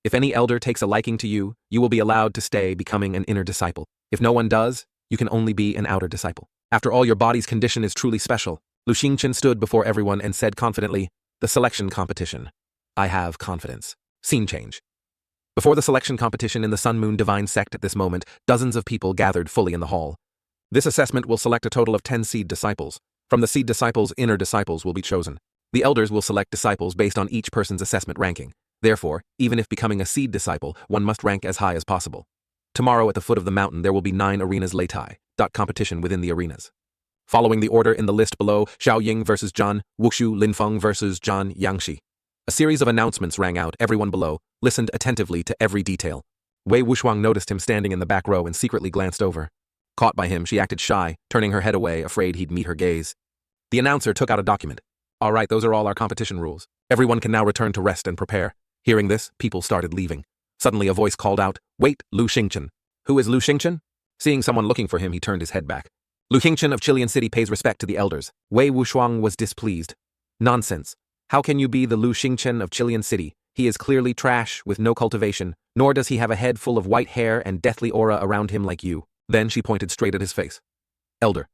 If any elder takes a liking to you, you will be allowed to stay becoming an inner disciple. If no one does, you can only be an outer disciple. After all, your body's condition is truly special. Lu Xingchen stood before everyone and said confidently, The selection competition. I have confidence. Scene change. Before the selection competition in the Sun Moon Divine Sect at this moment, dozens of people gathered fully in the hall. This assessment will select a total of 10 seed disciples. From the seed disciples, inner disciples will be chosen. The elders will select disciples based on each person's assessment ranking. Therefore, even if becoming a seed disciple, one must rank as high as possible. Tomorrow at the foot of the mountain, there will be 9 arenas Leitai. Competition within the arenas. Following the order in the list below, Xiao Ying versus Zhan, Wuxu Linfeng versus Zhan Yangxi. A series of announcements rang out. Everyone below listened attentively to every detail. Wei Wuxuang noticed him standing in the back row and secretly glanced over. Caught by him, she acted shy, turning her head away, afraid he'd meet her gaze. The announcer took out a document. All right, those are all our competition rules. Everyone can now return to rest and prepare. Hearing this, people started leaving. Suddenly a voice called out, Wait, Lu Xingchen. Who is Lu Xingchen? Seeing someone looking for him, he turned his head back. Lu Xingchen of Chilean City pays respect to the elders. Wei Wuxuang was displeased. Nonsense. How can you be the Lu Xingchen of Chilean City? He is clearly trash, with no cultivation, nor does he have a head full of white hair and deathly aura around him like you. Then she pointed straight at his face. Elder.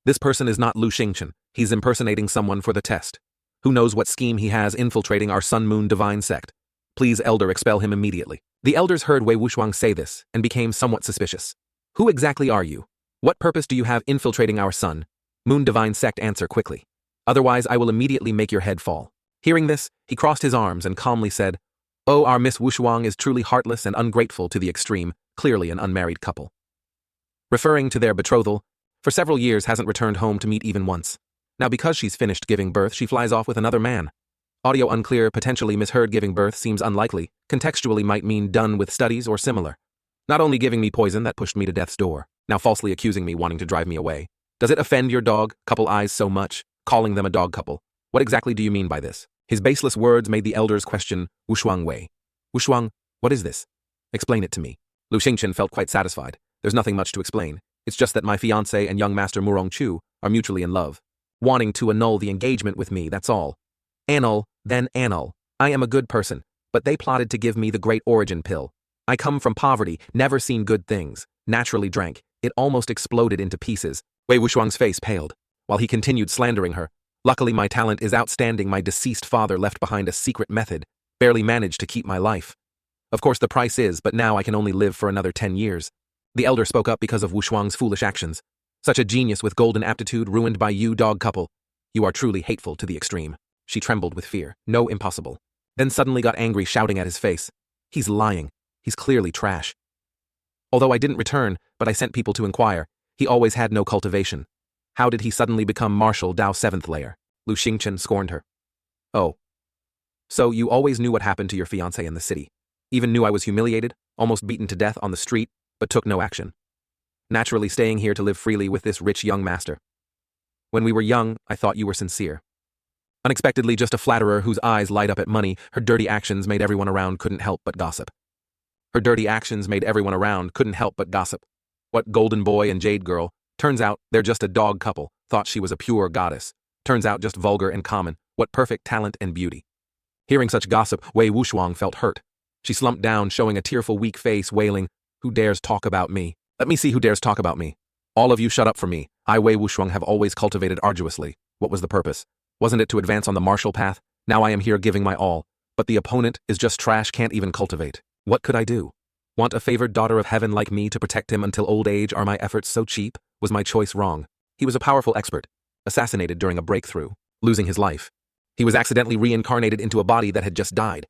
This person is not Lu Xingchen. He's impersonating someone for the test. Who knows what scheme he has infiltrating our Sun Moon divine sect. Please, Elder, expel him immediately. The elders heard Wei Wuxiang say this and became somewhat suspicious. Who exactly are you? What purpose do you have infiltrating our Sun Moon divine sect? Answer quickly. Otherwise, I will immediately make your head fall. Hearing this, he crossed his arms and calmly said, Oh, our Miss Wuxiang is truly heartless and ungrateful to the extreme, clearly an unmarried couple. Referring to their betrothal, for several years hasn't returned home to meet even once. Now because she's finished giving birth, she flies off with another man. Audio unclear, potentially misheard. Giving birth seems unlikely, contextually might mean done with studies or similar. Not only giving me poison that pushed me to death's door, now falsely accusing me wanting to drive me away. Does it offend your dog, couple eyes so much, calling them a dog couple? What exactly do you mean by this? His baseless words made the elders question Wuxiang Wei. Wuxiang, what is this? Explain it to me. Lu Xingchen felt quite satisfied. There's nothing much to explain. It's just that my fiancé and young master Murong Chu are mutually in love. Wanting to annul the engagement with me, that's all. Annul, then annul. I am a good person, but they plotted to give me the great origin pill. I come from poverty, never seen good things, naturally drank. It almost exploded into pieces. Wei Wuxiang's face paled, while he continued slandering her. Luckily my talent is outstanding. My deceased father left behind a secret method, barely managed to keep my life. Of course the price is, but now I can only live for another 10 years. The elder spoke up because of Wuxiang's foolish actions. Such a genius with golden aptitude ruined by you, dog couple. You are truly hateful to the extreme. She trembled with fear. No, impossible. Then suddenly got angry, shouting at his face. He's lying. He's clearly trash. Although I didn't return, but I sent people to inquire. He always had no cultivation. How did he suddenly become Marshal Dao 7th layer? Lu Xingchen scorned her. Oh. So you always knew what happened to your fiancé in the city. Even knew I was humiliated, almost beaten to death on the street, but took no action. Naturally staying here to live freely with this rich young master. When we were young, I thought you were sincere. Unexpectedly just a flatterer whose eyes light up at money. Her dirty actions made everyone around couldn't help but gossip. What golden boy and jade girl? Turns out they're just a dog couple. Thought she was a pure goddess. Turns out just vulgar and common. What perfect talent and beauty. Hearing such gossip, Wei Wuxiang felt hurt. She slumped down, showing a tearful, weak face, wailing, Who dares talk about me? Let me see who dares talk about me. All of you shut up for me. I, Wei Wuxiang, have always cultivated arduously. What was the purpose? Wasn't it to advance on the martial path? Now I am here giving my all. But the opponent is just trash, can't even cultivate. What could I do? Want a favored daughter of heaven like me to protect him until old age? Are my efforts so cheap? Was my choice wrong? He was a powerful expert, assassinated during a breakthrough, losing his life. He was accidentally reincarnated into a body that had just died.